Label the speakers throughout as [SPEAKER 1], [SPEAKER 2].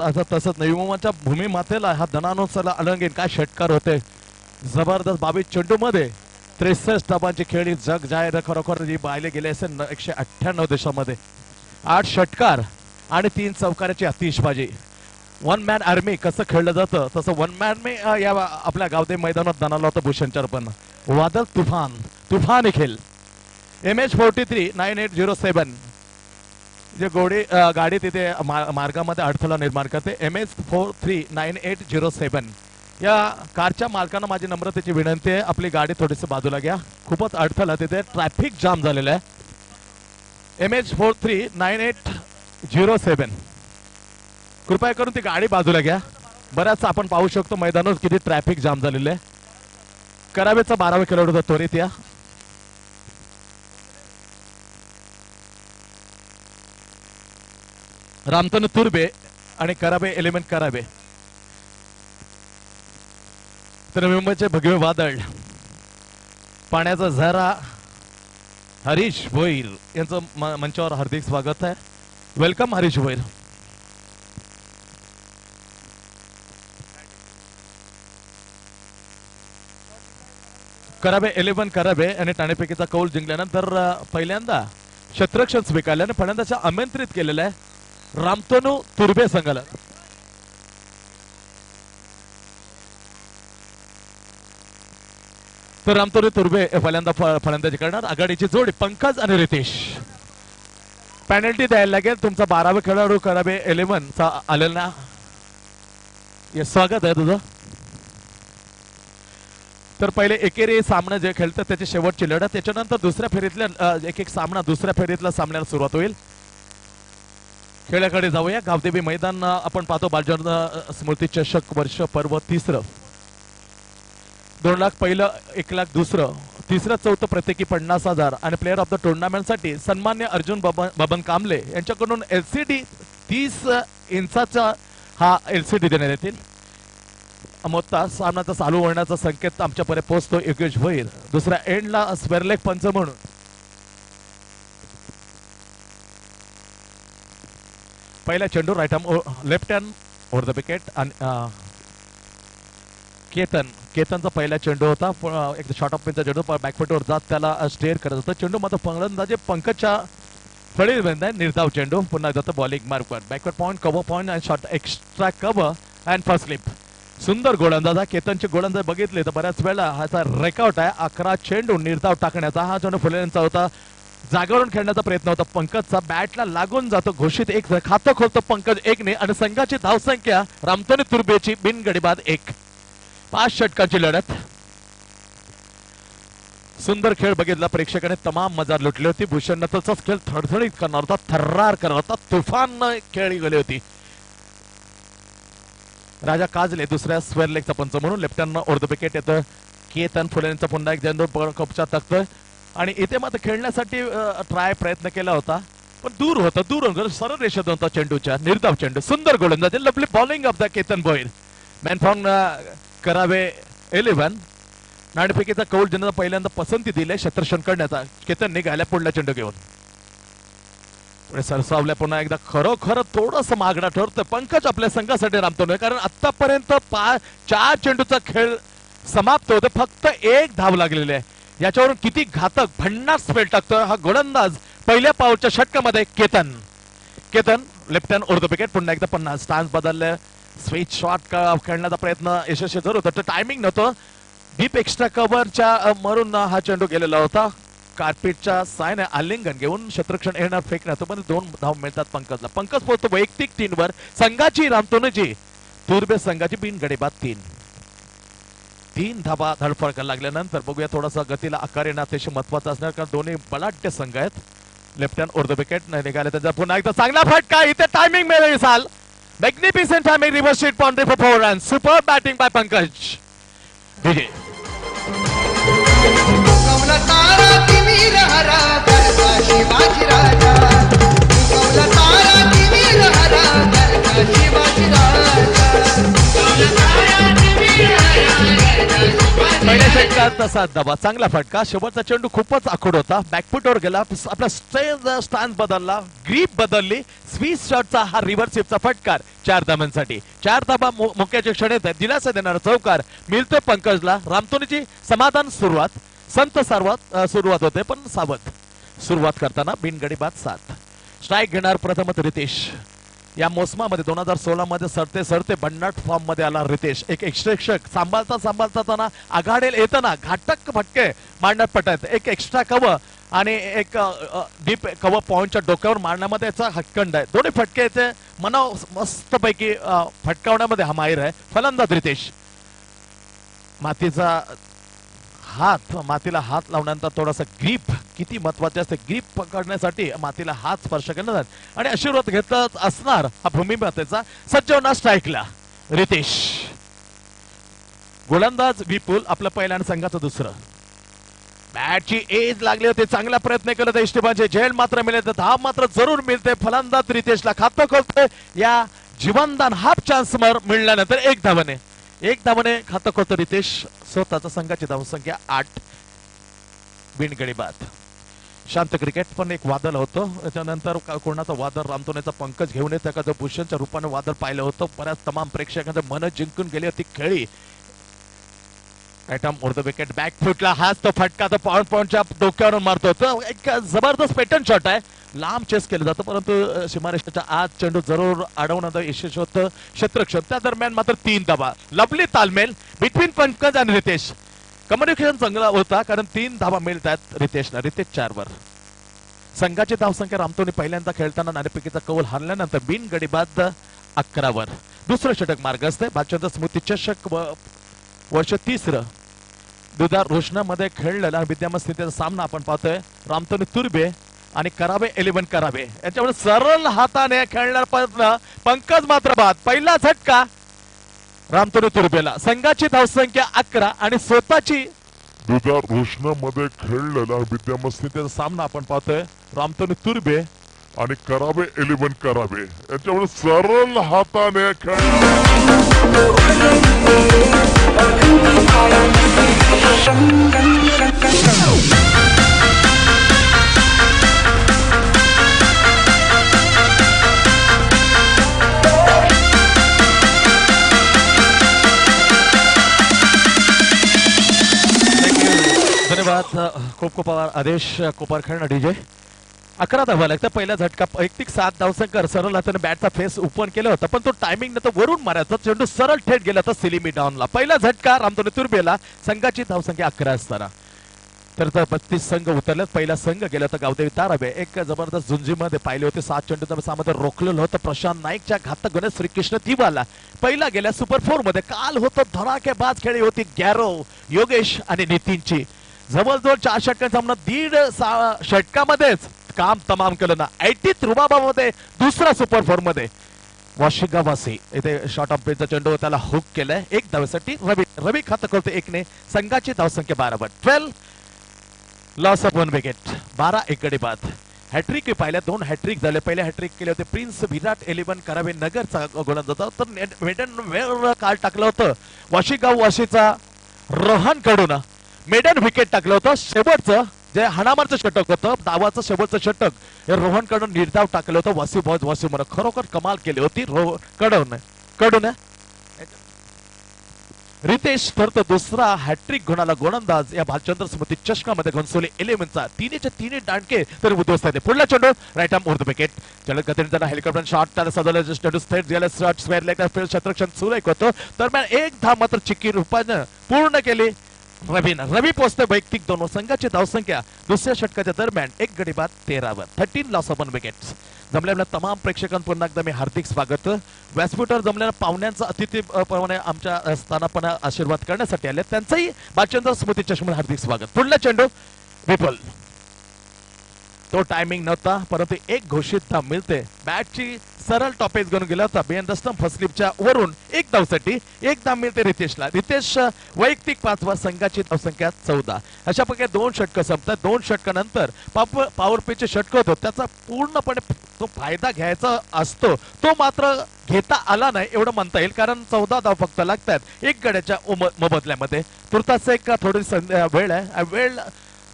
[SPEAKER 1] आता तसंच नवी मुंबईच्या भूमी मातेला हा धनानुसार अलंगीन काय षटकार होते जबरदस्त 22 चेंडू मध्ये 63 धाबांची खेळी जग जाहीर खरोखर जी पाहिले गेले असेल 198 देशामध्ये 8 षटकार आणि 3 चौकाराची आतिषबाजी वन मॅन आर्मी कसं खेळलं जातं तसं वन मॅन मी या आपल्या गावदे मैदानात जाणाला होतं भूषणचर पण वादळ तुफान खेळ MH43 9807 जे गाडी तिथे मार्गामध्ये अडथळा निर्माण करते MH43 9807 या कारच्या मालकांना माझी नम्रतेची विनंती आहे आपली गाडी थोडीशी बाजूला घ्या खूपच अडथळा तिथे ट्रॅफिक जाम झालेला आहे MH43 9807 कृपया करून ती गाडी बाजूला घ्या बऱ्याच आपण पाहू शकतो मैदानावर किती ट्रॅफिक जाम झालेलं आहे करावेचा 12वा खेळाडू त्वरित या रामतनु तुर्बे आणि कराबे एलिमेंट कराबे तर मुंबईचे भगवे वादळ पाण्याचा झरा हरीश भोईर यांचं मंचावर हार्दिक स्वागत आहे वेलकम हरीश भोईर कराबे 11 कराबे आणि ठाणेपैकीचा कौल जिंकल्यानंतर पहिल्यांदा शतरक्षण स्वीकारल्याने फलंदाज आमंत्रित केलेला आहे रामतनु तुर्बे संघाला तर रामतनु तुर्बे पहिल्यांदा फलंदाजी करणार आघाडीची जोडी पंकज आणि रितेश पेनल्टी द्यायला लागेल तुमचा 12वा खेळाडू कराबे 11 चा आलेला स्वागत आहे तुझं तर पहिले एकेरी सामना जे खेळतात त्याची शेवटची लढत त्याच्यानंतर दुसऱ्या फेरीतल्या एक सामना दुसऱ्या फेरीतल्या सामन्याला सुरुवात होईल खेळाकडे जाऊया गावदेवी मैदान आपण पाहतो बालजन स्मृती चषक वर्ष पर्व 3 2 लाख पहिलं 1 लाख दुसरं तिसरं चौथं प्रत्येकी 50,000 आणि प्लेअर ऑफ द टुर्नामेंट साठी सन्मान्य अर्जुन बबन कांबले यांच्याकडून LCD 30 इंचाचा हा LCD देण्यात येतील मोठा सामनाचा चालू होण्याचा संकेत आमच्यापर्यंत पोहोचतो योगेश भोईर दुसऱ्या एंडला स्पेअरलेग पंच म्हणून पहिला चेंडू right arm left hand over the wicket आणि केतनचा पहिला चेंडू होता एक शॉर्ट ऑफ पिनचा चेंडू बॅकफुटवर जात त्याला स्टेअर करत होता चेंडू मात्र फलंदाजी पंकजच्या फळीत बंद निर्धाव चेंडू पुन्हा जातो बॉलिंग मार्कवर बॅकवर्ड पॉइंट कव्हर पॉइंट आणि short extra cover and first slip सुंदर गोलंदाज केतनचे गोलंदाज बघितले तर बऱ्याच वेळा ह्याचा रेकॉर्ड आहे 11 चेंडू निर्धाव टाकण्याचा हा चेंडू फुलेंचा होता जागरण खेळण्याचा प्रयत्न होता पंकजचा बॅटला लागून जातो घोषित एक खातं खोलतो पंकज 1 ने आणि संघाची धावसंख्या रामतनु तुर्बेची बिनगडीबाद 1 5 षटकांची लढत सुंदर खेळ बघितला प्रेक्षकाने तमाम मजा लुटली होती भूषण तसाच खेळ थरथरीत करणार होता थर्रार करणार होता तुफान खेळी गेली होती राजा काजले दुसऱ्या स्क्वेअर लेगचा पंच म्हणून लेफ्टनंट ओव्हर द विकेट येतं केतन फुलेंचा पुन्हा एक चेंडू कपचा टाकतोय आणि इथे मात्र खेळण्यासाठी प्रयत्न केला होता पण दूर सरळ रेषेत होता चेंडूच्या निर्धाव चेंडू सुंदर गोलंदाज lovely bowling of the Ketan Bhoir man from करावे 11 नाणेफेकीचा कौल ज्यांना पहिल्यांदा पसंती दिली क्षेत्ररक्षण करण्याचा केतन निघाल्या पुढला चेंडू घेऊन सरसावल्या पुन्हा एकदा खरोखर थोडंसं मागणा ठरतोय पंकज आपल्या संघासाठी रामतनु कारण आतापर्यंत 4 चेंडूचा खेळ समाप्त होतो फक्त 1 धाव लागलेली आहे याच्यावरून किती घातक भन्नाट स्पेल टाकतोय हा गोलंदाज पहिल्या पावच्या षटकामध्ये Ketan left hand over the wicket पुन्हा एकदा 50 स्टान्स बदलले स्विच शॉट खेळण्याचा प्रयत्न यशस्वी जरूर होता टायमिंग नव्हतं डीप एक्स्ट्रा कव्हरच्या मरून हा चेंडू गेलेला होता कार्पेटच्या सायने आलिंगन घेऊन क्षेत्ररक्षण येणार फेकण्यात पण 2 धाव मिळतात पंकजला पंकज पोहोचतो वैयक्तिक 3 वर संघाची रामतनुची तुर्बे संघाची बिनगडीबाद 3 धावा धडपड लागल्यानंतर बघूया थोडासा गतीला आकार येणं अतिशय महत्वाचं असणार कारण दोन्ही बलाढ्य संघ आहेत left hand over the wicket निघाले त्यांचा पुन्हा एकदा चांगला फटका इथे टायमिंग मिळेल साल magnificent timing reverse sweep boundary four 4 run super batting by Pankaj Vijay पहिल्या षटकात तसा दबा चांगला फटका. शेवटचा चेंडू खूपच आखूड होता. बॅकफुटवर गेला. आपला स्टॅन्स बदलला. ग्रीप बदलली. स्विस शॉटचा हा रिव्हर्स स्वीपचा फटकार 4 धावांसाठी. 4 धावा मुख्याचे क्षण येत दिलासा देणारा चौकार मिळतोय पंकजला. रामतोनीची समाधान सुरुवात. संत सुरुवात होते पण सावध सुरुवात करताना बिनगडी बाद 7. स्ट्राईक घेणार प्रथमच रितेश. या मोसमामध्ये 2016 मध्ये सरते भन्नाट फॉर्म मध्ये आला रितेश. एक एक्स्ट्रेक्षक सांभाळताना आघाडीला येताना घाटक फटके मारण्यात पटायत. एक एक्स्ट्रा कव आणि एक डीप कव पॉइंटच्या डोक्यावर मारण्यामध्ये याचा हक्कंड आहे. दोन्ही फटके याचे मना मस्तपैकी फटकावण्यामध्ये हा माहीर आहे. फलंदाज रितेश. मातीला हात लावण्यानंतर थोडासा ग्रीप किती महत्वाचे असते. ग्रीप पकडण्यासाठी मातीला हात स्पर्श करणार आणि आशीर्वाद घेतच असणार हा भूमिमातेचा. सज्ज होणार स्ट्राईकला रितेश. गोलंदाज विपुल आपलं पहिल्या आणि संघाचं दुसरं. बॅटची एज लागली होती. चांगला प्रयत्न केला तर इष्टिबांचे झेल मात्र मिळेल तर धाव मात्र जरूर मिळते. फलंदाज रितेशला खातं खोलतोय. या जीवनदान हाफ चान्स मिळाल्यानंतर 1 धावाने खातं खोलतो रितेश. स्वतःचा संघाची धावसंख्या 8. बिनगडी बाद. शांत क्रिकेट पण एक वादळ होतं. त्याच्यानंतर कोणाचं वादळ रामतोनेचा पंकज घेऊन येत एखादं भूषणच्या रूपाने वादळ पाहिलं होतं. बऱ्याच तमाम प्रेक्षकांचं मन जिंकून गेली होती खेळी. Right of wicket. बॅक फुटला. हाच तो फटका तर पॉइंटच्या डोक्यावरून मारतो. एक जबरदस्त पॅटर्न शॉट आहे. लांब चेस केलं जातं परंतु सीमारेषेच्या आत चेंडू जरूर अडवण्याचं यशस्वी होतं क्षेत्ररक्षण. त्या दरम्यान मात्र 3 धावा. लवली तालमेल बिटवीन पंकज आणि रितेश. कम्युनिकेशन चांगला होता कारण 3 धावा मिळतात रितेशला. रितेश 4 वर. संघाची धावसंख्या रामतोनी पहिल्यांदा खेळताना नाणेफेकीचा कौल हरल्यानंतर बिनगडी बाद 11 वर. दुसरं षटक मार्ग असते. भालचंद्र स्मृती चषक वर्ष 3रं 2000 मध्ये खेळलेला विद्यमान स्थितीचा सामना आपण पाहतोय. रामतोनी तुर्बे आणि करावे 11 करावे याच्यामुळे सरळ हाताने खेळणार पंकज मात्र बाद. पहिला झटका रामतोनी तुर्बेला. संघाची धावसंख्या 11 आणि स्वतःची
[SPEAKER 2] 2000 मध्ये खेळलेला विद्यमान स्थितीचा सामना आपण पाहतोय. रामतोनी तुर्बे आणि करावे 11 करावे याच्यामुळे सरळ हाताने
[SPEAKER 1] धन्यवाद. खूप आदेश कोपर खेळणं डीजे. 11 धावा लागतं. पहिला झटका 7 धावसंकर सरळ हाताने बॅटचा फेस ओपन केला होता पण तो टायमिंग नंतर वरून मारायचा चेंडू सरळ थेट गेला होता सिलिमी डाऊनला. पहिला झटका रामतोनी तुर्बेला. संघाची धावसंख्या 11 असताना तर 35 संघ उतरले. पहिला संघ गेला होता गावदेवी ताराबे. एक जबरदस्त झुंजीमध्ये पाहिले होते. 7 चेंडू सामध्ये रोखलेलं होतं प्रशांत नाईकच्या घातक गणेश श्रीकृष्ण दिवाला. पहिला गेल्या सुपर 4 मध्ये. काल होतं धडाकेबाज खेळी होती गॅरो योगेश आणि नितीनची. जवळजवळ 4 षटकांचा सामना 1.5 षटकामध्येच काम तमाम केलं ना. 80th रुबाबामध्ये दुसरा सुपर 4 मध्ये वाशी इथे शॉर्ट ऑफ बेटचा चेंडू त्याला हुक केलाय. 1 धावेसाठी रवी खातं करतो 1 ने. संघाची धावसंख्या 12 वर. 12 लॉस ऑफ 1 विकेट. 12 एकडी बाद. हॅट्रिक पाहिल्या. 2 हॅट्रिक झाले. पहिले हॅट्रिक केले होते प्रिन्स विराट 11 करावे नगरचा गोलंदाज होता. तर मेडन वेळ काल टाकलं होतं वाशीचा रोहन कडून मेडन विकेट टाकलं होतं. शेवटचं जे हणामारचं षटक होतं डावाचं शेवटचं षटक हे रोहन कडून निर्धाव टाकलं होतं. वासी मला खरोखर कमाल केली होती कडून. रितेश ठरतो दुसरा हॅट्रिक घेणारा गोलंदाज या भालचंद्र स्मृती चषकामध्ये घनसोली 11चा. 3 दांडके तरी उद्ध्वस्त आहे. पुढला चेंडू राईट आर्म उर्ध विकेट. जलद गतीने त्यांना हेलिकॉप्टर शॉट त्याला सजवलं चेंडू थेट गेला. शॉट स्क्वेअर लेग क्षेत्ररक्षण सुरेख होतं. दरम्यान 1 धाव मात्र चिक्की रूपानं पूर्ण केली रवी पोहोचते वैयक्तिक 2. संघाची धावसंख्या दुसऱ्या षटकाच्या दरम्यान 1 गडी बाद 13 वर. 13 लॉस ऑफ 1 विकेट. जमलेल्या तमाम प्रेक्षकांना पुन्हा एकदा मी हार्दिक स्वागत. व्यासपीठावर जमलेल्या पाहुण्यांचा अतिथीप्रमाणे आमच्या स्थानापना आशीर्वाद करण्यासाठी आले त्यांचंही भालचंद्र स्मृती चषकामध्ये हार्दिक स्वागत. पुढला चेंडू विपुल. तो टायमिंग नव्हता, परंतु एक घोषित धाव मिळते. बॅटची सरळ टॉपेज घेऊन गेला होता बियन द स्टंप फर्स्ट स्लिपच्या वरून एक धावसाठी एक धाव मिळते रितेशला. रितेश वैयक्तिक 5वा, संघाची धावसंख्या 14. अशा प्रकारे 2 षटकं संपतात. 2 षटकानंतर पॉवर प्लेचे षटक होतो त्याचा पूर्णपणे तो फायदा घ्यायचा असतो, तो मात्र घेता आला नाही एवढं म्हणता येईल, कारण 14 धाव फक्त लागतात एक गड्याच्या मोबदल्यामध्ये. तुर्तास एक थोडी वेळ आहे, वेळ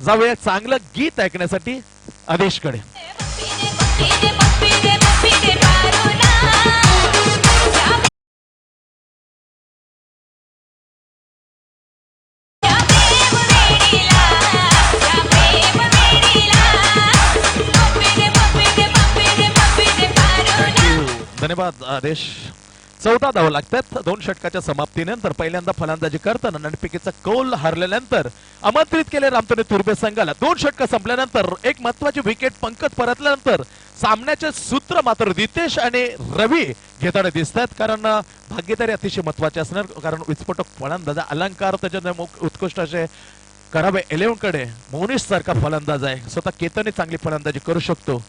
[SPEAKER 1] जाऊया चांगलं गीत ऐकण्यासाठी आदेशकडे. धन्यवाद आदेश. 14 धावा लागतात 2 षटकाच्या समाप्तीनंतर. पहिल्यांदा फलंदाजी करताना नाणेफेकीचा कौल हरल्यानंतर आमंत्रित केले रामतोने तुर्बे संघाला. 2 षटकं संपल्यानंतर एक महत्वाची विकेट पंकज परतल्यानंतर सामन्याचे सूत्र मात्र रितेश आणि रवी घेताना दिसतात, कारण भागीदारी अतिशय महत्वाची असणार, कारण विस्फोटक फलंदाज अलंकार त्याच्या उत्कृष्ट असे करावे 11 कडे मोनिश सारखा फलंदाज आहे. स्वतः केतनने चांगली फलंदाजी करू शकतो.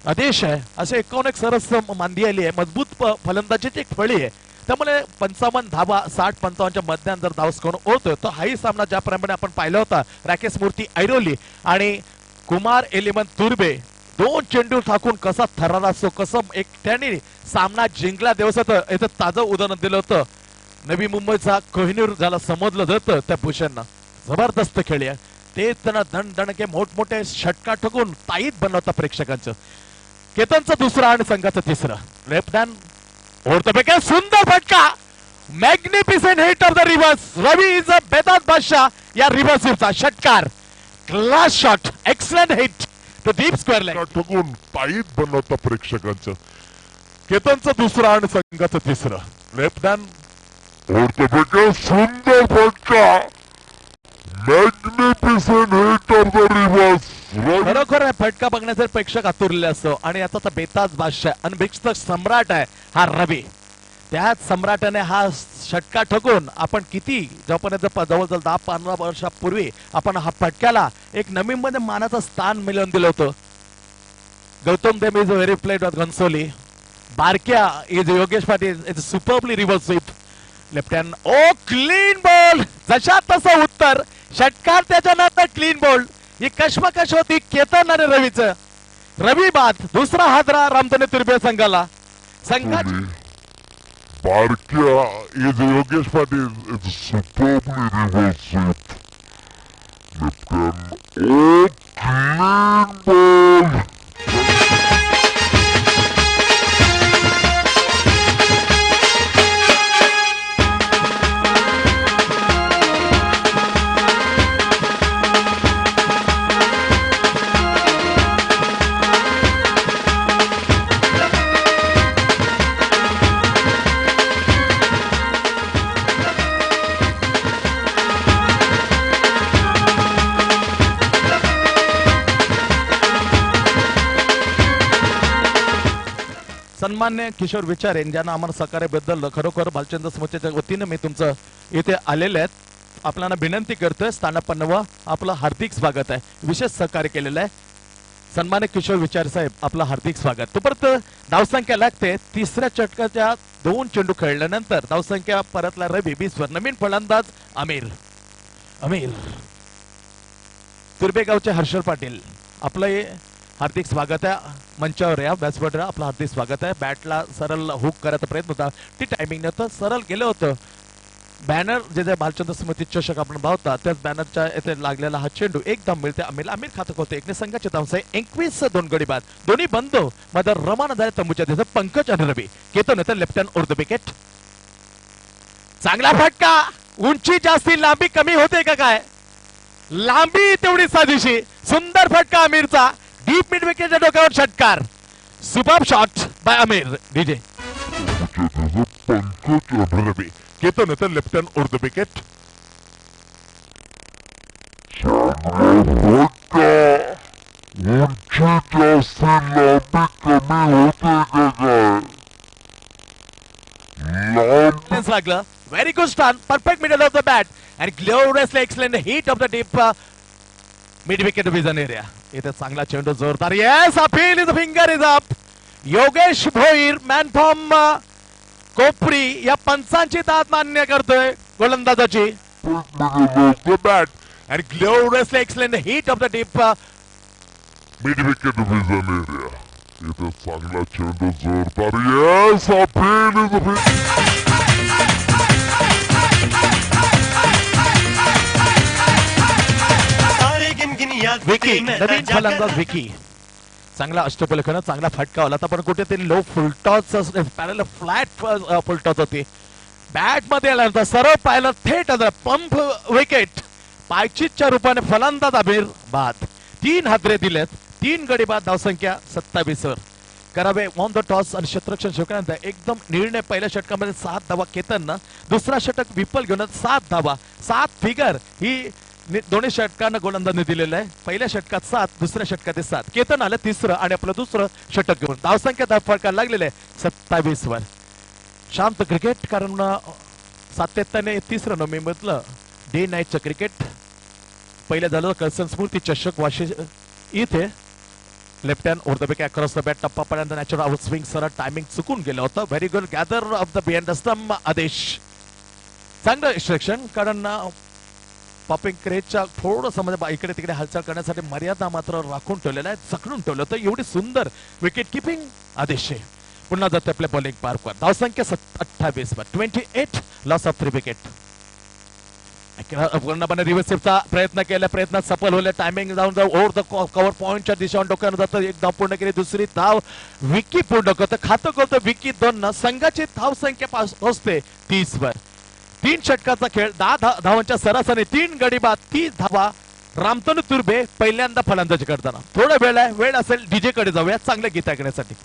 [SPEAKER 1] आदेश आहे असे 51 सरस मांदी आली आहे. मजबूत फलंदाजीची एक फळी आहे, त्यामुळे 55 धावा 60-55च्या मध्यान जर धाव स्कोर होतोय तर हाही सामना ज्याप्रमाणे आपण पाहिला होता राकेश मूर्ती ऐरोली आणि कुमार एलिमन तुर्बे 2 चेंडू टाकून कसा थरार असतो, कसं एकट्याने सामना जिंकला दिवसात इथं ताजं उदाहरण दिलं होतं. नवी मुंबईचा कोहिनूर ज्याला समजलं जातं त्या भूषणनं जबरदस्त खेळी आहे. ते त्यांना दणदणके मोठमोठे षटका ठोकून ताईत बनवता प्रेक्षकांचं. केतनचा दुसरा आणि संघाचा तिसरा. लेफ्ट हँड ओढतो सुंदर फटका, magnificent hit off the reverse. Ravi is a बेदाद बादशाह या रिव्हर्सिव्हचा षटकार. Class shot, excellent hit to deep square leg.
[SPEAKER 2] ठोकून ताईत बनवता प्रेक्षकांचं.
[SPEAKER 1] केतनचा दुसरा आणि संघाचा तिसरा.
[SPEAKER 2] लेफ्ट हँड ओढतो सुंदर फटका, magnificent hit off the reverse.
[SPEAKER 1] खरोखर फटका बघण्यासाठी प्रेक्षक आतुरले असतो आणि याचा तर बेताज बादशाह अनभिक्त सम्राट आहे हा रवी. त्याच सम्राटाने हा षटका ठोकून आपण किती जोपर्यंत जवळजवळ 10-15 वर्षापूर्वी आपण हा फटक्याला एक नवीन मध्ये मानाचं स्थान मिळवून दिलं होतं. Gautam Dev is very played off Ghansoli. बारक्या is Yogesh Patil is superbly reverse sweep. Left hand ओ क्लीन बॉल, जशा तसं उत्तर. षटकार त्याच्यानंतर क्लीन बॉल. ही कश्मकश होती केतन आणि रवीचं. रवी बाद दुसरा हादरा रामतोने तुर्बे संघाला. संघाची
[SPEAKER 2] बारक्या is Yogesh Patil is superbly reverse sweep. Left hand ओ क्लीन बॉल.
[SPEAKER 1] सन्मान्य किशोर विचारे ज्यांना आम्हाला सहकार्याबद्दल खरोखर भालचंद्र समितीच्या वतीने मी तुमचं इथे आलेले आहेत. आपल्याला विनंती करतोय स्थानापन्न आपलं हार्दिक स्वागत आहे. विशेष सहकार्य केलेलं आहे. सन्मान्य किशोर विचारे साहेब आपलं हार्दिक स्वागत. तोपर्यंत धावसंख्या लागते. तिसऱ्या षटकाच्या 2 चेंडू खेळल्यानंतर धावसंख्या परतला रवी 20वर. नवीन फलंदाज अमीर. तुर्बेगावचे हर्षल पाटील आपलं हार्दिक स्वागत आहे. मंचावर या व्यासपीठावर आपलं हार्दिक स्वागत आहे. बॅटला सरळ हुक करायचा प्रयत्न होता, ती टायमिंग नव्हतं, सरळ गेलं होतं. बॅनर जे भालचंद्र स्मृती चषक आपण पाहता त्याच बॅनरच्या येथे लागलेला हा चेंडू एकदम मिळते अमीर खातक होते. एकने संघाचे धावसे 21 2 गडी बाद. दोन्ही बंद मध्ये रवाना झाले तंबूच्या दिसत पंकज आणि रवी. केतन येते left hand over the wicket. चांगला फटका. उंची जास्ती लांबी कमी होते का काय? लांबी तेवढी साधीशी. सुंदर फटका अमीरचा. डीप मिड विकेटच्या डोक्यावर षटकार. Super shot by Amir. DJ
[SPEAKER 2] Pankaj आणि रवी.
[SPEAKER 1] केतन येते left hand over the wicket.
[SPEAKER 2] उंची जास्ती लांबी कमी होते का काय? लांब
[SPEAKER 1] लागलं. Very good start. Perfect middle of the bat and gloriously excellent hit off the deep mid wicket region area. इथे चांगला चेंडू जोरदार. Yes, appeal is finger is up. Yogesh Bhoir man from Kopri या पंचांची दाद मान्य करतोय गोलंदाजाची.
[SPEAKER 2] Bat
[SPEAKER 1] And gloriously excellent the heat of the deep.
[SPEAKER 2] Mid wicket region area. इथे चांगला चेंडू जोरदार. येस, अपील इज
[SPEAKER 1] विकी नवीन फलंदाज विकी. चांगला अष्टपलखन चांगला फटका आला पण कुठेतरी लो फुलटॉस पॅरल फ्लॅट फुलटॉस होती. बॅट मध्ये आल्यानंतर सरळ पाहिलं थेट पंप विकेट. पायचीतच्या रूपाने फलंदाज आमिर बाद. 3 हादरे दिलेत. 3 गडी बाद. धावसंख्या 27 वर. करावे ऑन द टॉस आणि शतरक्षण शिवकानंतर एकदम निर्णय. पहिल्या षटकामध्ये 7 धावा केतन. दुसरा षटक विपल घेऊन 7 धावा. 7 फिगर ही दोन्ही षटकांना गोलंदाजने दिलेलं आहे. पहिल्या षटकात 7, दुसऱ्या षटकात 7. केतन आलं तिसरं आणि आपलं दुसरं षटक घेऊन. धावसंख्या फरकाला लागलेले आहे 27 वर. शांत क्रिकेट कारण सातत्याने तिसरं नोमी मधलं डे नाईटचं क्रिकेट. पहिलं झालं कर्सन स्मृती चषक वाशी इथे left hand over the back across the bat टप्पा पर्यंत नॅचरल आउट स्विंग सरळ टायमिंग चुकून गेलं होतं. Very good gather of the behind the stump आदेश. चांगलं इन्स्ट्रक्शन कारण पॉपिंग क्रेजच्या थोडंसं म्हणजे इकडे तिकडे हालचाल करण्यासाठी मर्यादा मात्र राखून ठेवलेला आहे. जखडून ठेवलं होतं. एवढी सुंदर विकेट किपिंग आदेश आहे. पुन्हा जाते आपल्या बॉलिंग पार्कवर. धावसंख्या 28 वर. 28 लॉस ऑफ 3 विकेट. पूर्णपणे रिव्हर्सिव्हचा प्रयत्न केला. प्रयत्नात सफल होले. टायमिंग जाऊन ओव्हर द कव्हर पॉइंटच्या दिशेने डोक्यानं जातं. एक धाव पूर्ण केली. दुसरी धाव विकी पूर्ण करतो. खातं करतो विकी 2 संघाची धावसंख्या पोहोचते 30 वर. 3 षटकाचा खेळ. 10 धावांच्या सरासरी. 3 गडी बाद. 30 धावा. रामतनु तुर्बे पहिल्यांदा फलंदाजी करताना. थोडा वेळ आहे. वेळ असेल डीजे कडे जाऊया चांगलं गीत ऐकण्यासाठी.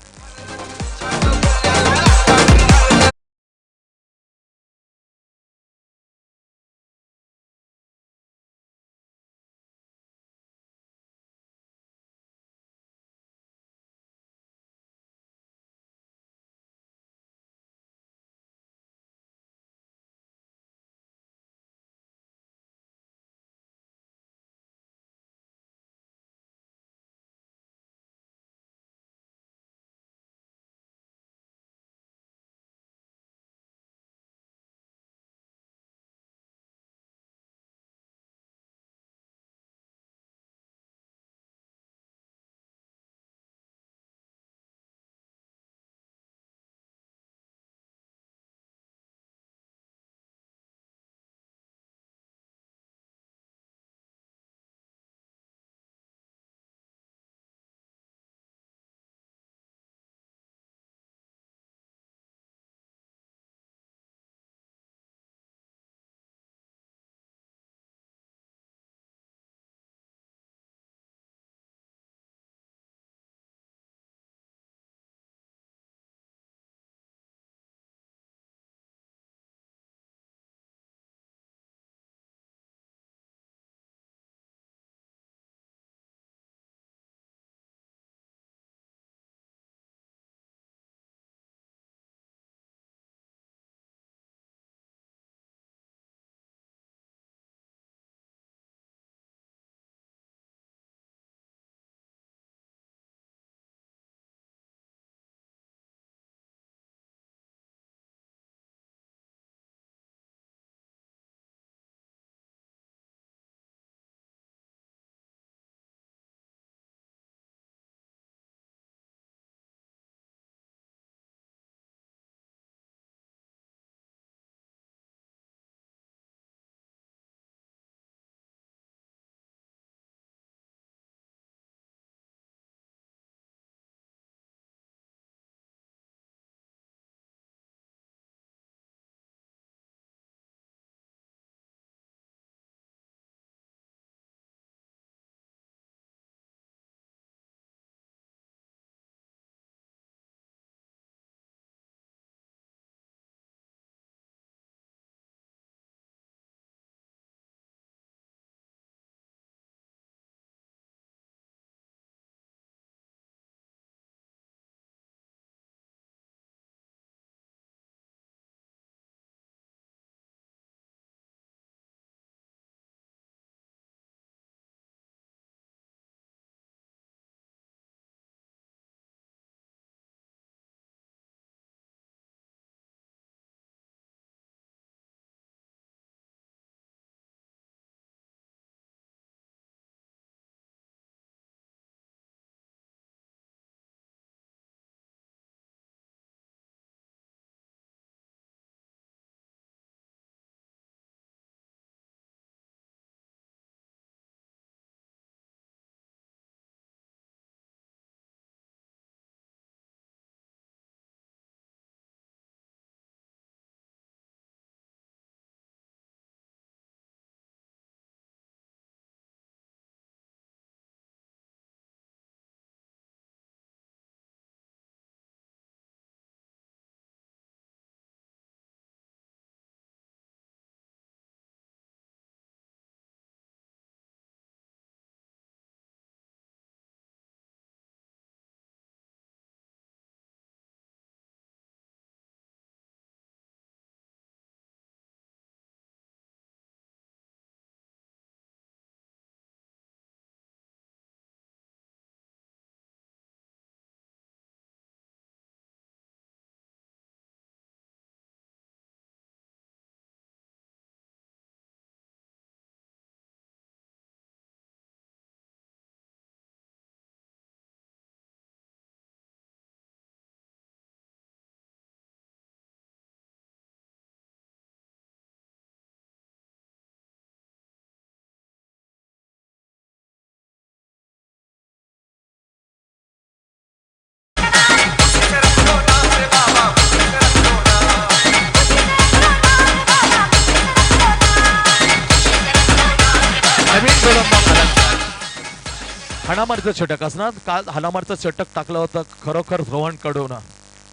[SPEAKER 1] हाणामारीचं षटक असणार. काल हाणामारीचं षटक टाकलं होतं खरोखर रोहन कडून.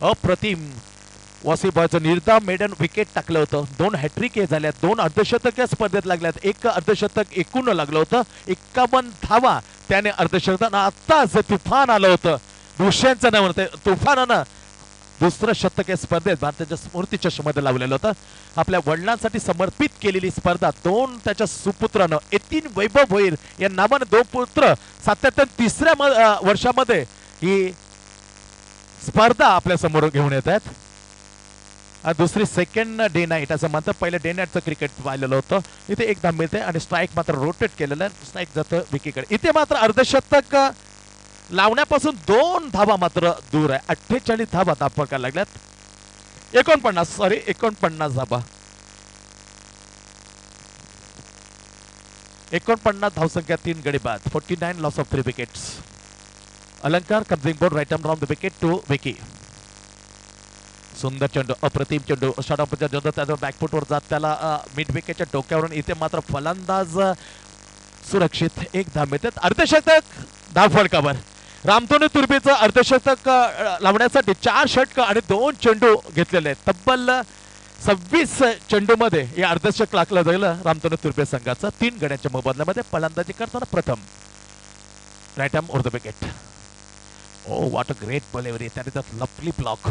[SPEAKER 1] अप्रतिम वॉसीबॉयचं निर्धाव मेडन विकेट टाकलं होतं. 2 हॅट्रिक झाल्यात, 2 अर्धशतक या स्पर्धेत लागल्यात, 1 अर्धशतक एकूण लागलं होतं. 51 धावा त्याने अर्धशतक. आता जे तुफान आलं होतं भूषणचं नाव म्हणते तुफानानं दुसरं शतक या स्पर्धेत भारताच्या स्मृती चषकमध्ये लावलेलं होतं. आपल्या वडिलांसाठी समर्पित केलेली स्पर्धा 2 त्याच्या सुपुत्रानं यतीन वैभव भोईर या नावाने 2 पुत्र सातत्याने 3ऱ्या वर्षामध्ये ही स्पर्धा आपल्या समोर घेऊन येत आहेत. दुसरी सेकंड डे नाईट असं म्हणतात. पहिलं डे नाईटचं क्रिकेट पाहिलेलं होतं. इथे 1 धाव मिळते आणि स्ट्राईक मात्र रोटेट केलेलं आहे. स्ट्राईक जातं विकीकडे. इथे मात्र अर्धशतक लावण्यापासून 2 धावा मात्र दूर आहे. 48 धावा दाखवायला लागल्यात. 49 धावा, 49 धावसंख्या, 3 गडी बाद, 49 loss of 3 wickets. Alankar coming board right arm round the wicket to Vicky. सुंदर चेंडू, अप्रतिम चेंडू, षटपंच चेंडू त्याच्या बॅकफुटवर जात त्याला मिड विकेटच्या डोक्यावरून. इथे मात्र फलंदाज सुरक्षित. 1 धाव मिळते. अर्धशतक धाव फलकावर. रामतोनी तुर्बेचं अर्धशतक लावण्यासाठी 4 षटक आणि 2 चेंडू घेतलेले आहेत. तब्बल 26 चेंडूमध्ये हे अर्धशतक लागलं जाईल रामतोनी तुर्बे संघाचं. 3 गड्यांच्या मोबदल्यामध्ये फलंदाजी करताना प्रथम right arm over the wicket. Oh what a great delivery. त्याने लवली ब्लॉक.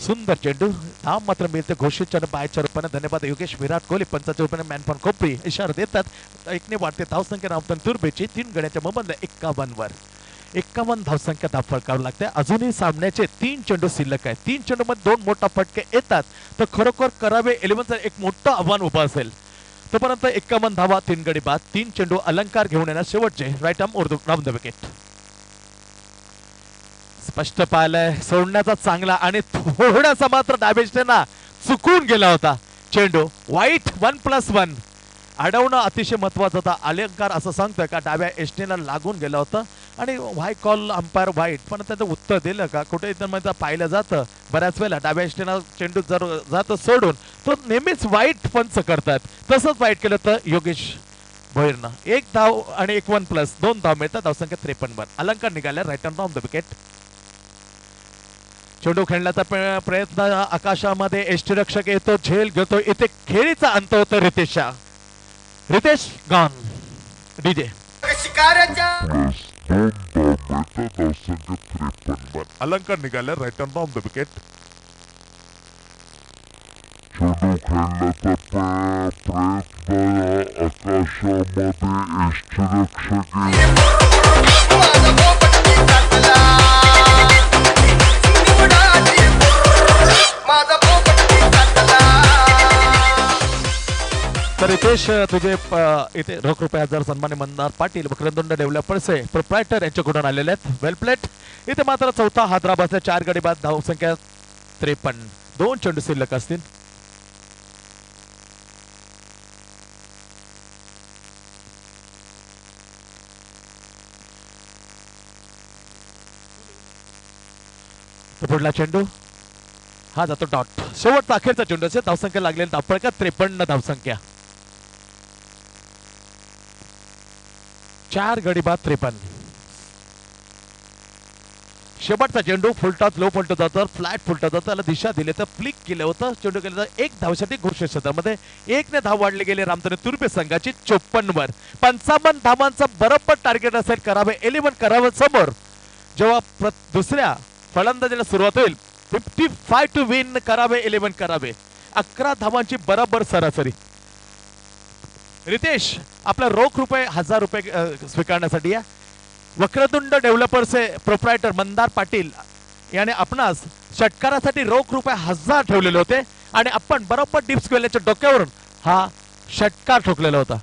[SPEAKER 1] सुंदर चेंडू. धाव मात्र मिळते घोषित बायच्या रूपाने. धन्यवाद योगेश विराट कोहली पंचाच्या रूपाने मॅन फॉर कोपरी इशारा देतात. 1ने वाढते धावसंख्या रामतोनी तुर्बेची. 3 गड्यांच्या मोबदल्या 51 वर. 51 धावसंख्या धाव फटकावं लागते. अजूनही सामन्याचे 3 चेंडू शिल्लक आहे. 3 चेंडू मध्ये 2 मोठा फटके येतात तर खरोखर करावे 11चं एक मोठं आव्हान उभं असेल. तोपर्यंत 51 धावा, 3 गडी बाद, 3 चेंडू. अलंकार घेऊन येणार शेवटचे right arm round the wicket. स्पष्ट पाहिलंय सोडण्याचा चांगला आणि थोडासा मात्र डायबेस्टेना चुकून गेला होता चेंडू. वाईट 1+1 अडवणं अतिशय महत्वाचं होतं. अलंकार असं सांगतोय का डाव्या एस्टेला लागून गेला होता आणि व्हाय कॉल अंपायर वाईट. पण त्याचं उत्तर दिलं का कुठे इथं पाहिलं जातं बऱ्याच वेळेला डाव्या एस्टेला चेंडू जर जातं सोडून तो नेहमीच वाईट पंच करतात. तसंच वाईट केलं तर योगेश भोईरनं. 1 धाव आणि 1+, 2 धाव मिळतात. धावसंख्या 53 वर. अलंकार निघाल्या right arm round the wicket. चेंडू खेळण्याचा प्रयत्न आकाशामध्ये एष्टीरक्षक येतो, झेल घेतो. इथे खेळीचा अंत होतो रितेशचा. रितेश गॉन. डीजे अलंकार निघाल्या right arm round the wicket.
[SPEAKER 2] चेंडू खेळण्याचा प्रयत्न आकाशामध्ये एष्टीरक्षक
[SPEAKER 1] तर रितेश तुझे इथे रोख ₹1000 सन्मान्य मंदार पाटील वक्रतुंड डेव्हलपर्स प्रोप्रायटर यांच्याकडून आलेले आहेत. वेल प्लेट. इथे मात्र 4था हादरा बसल्या. 4 गडी बाद, धावसंख्या 53, 2 चेंडू शिल्लक असतील. पुढला चेंडू हा जातो डॉट. शेवटचा अखेरचा चेंडू असेल. धावसंख्या लागलेली धावफलका 53 धावसंख्या. 4 गडी बाद 53. शेवटचा चेंडू फुलटॉस लो फुलटो जातो. फ्लॅट फुलटो जातो. त्याला दिशा दिली तर फ्लिक केलं होतं. चेंडू केलं तर 1 धावसाठी घोषित क्षेत्रामध्ये 1 ने धाव वाढले गेले रामतोनी तुर्बे संघाची 54 वर. 55 धावांचा बरोबर टार्गेट असेल करावे 11 करावे समोर. जेव्हा दुसऱ्या फलंदाजीला सुरुवात होईल 55 टू विन करावे 11 करावे. 11 धावांची बरोबर सरासरी. रितेश आपला रोख ₹1000 स्वीकारण्यासाठी या. वक्रतुंड डेव्हलपर्सचे प्रोप्रायटर मंदार पाटील याने आपणास षटकारासाठी रोख ₹1000 ठेवलेले होते आणि आपण बरोबर डीप स्क्वेअरच्या डोक्यावरून हा षटकार ठोकलेला होता.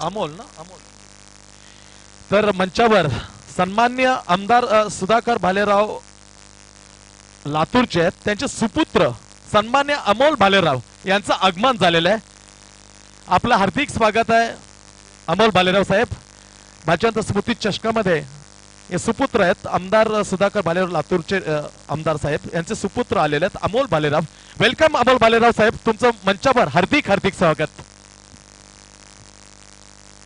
[SPEAKER 1] अमोल ना अमोल. तर मंचावर सन्मान्य आमदार सुधाकर भालेराव लातूरचे आहेत. त्यांचे सुपुत्र सन्मान्य अमोल भालेराव यांचं आगमन झालेलं आहे. आपलं हार्दिक स्वागत आहे अमोल भालेराव साहेब. भाजंत स्मृती चषकामध्ये हे सुपुत्र आहेत आमदार सुधाकर भालेराव लातूरचे आमदार साहेब यांचे सुपुत्र आलेले आहेत अमोल भालेराव. वेलकम अमोल भालेराव साहेब, तुमचं मंचावर हार्दिक हार्दिक स्वागत.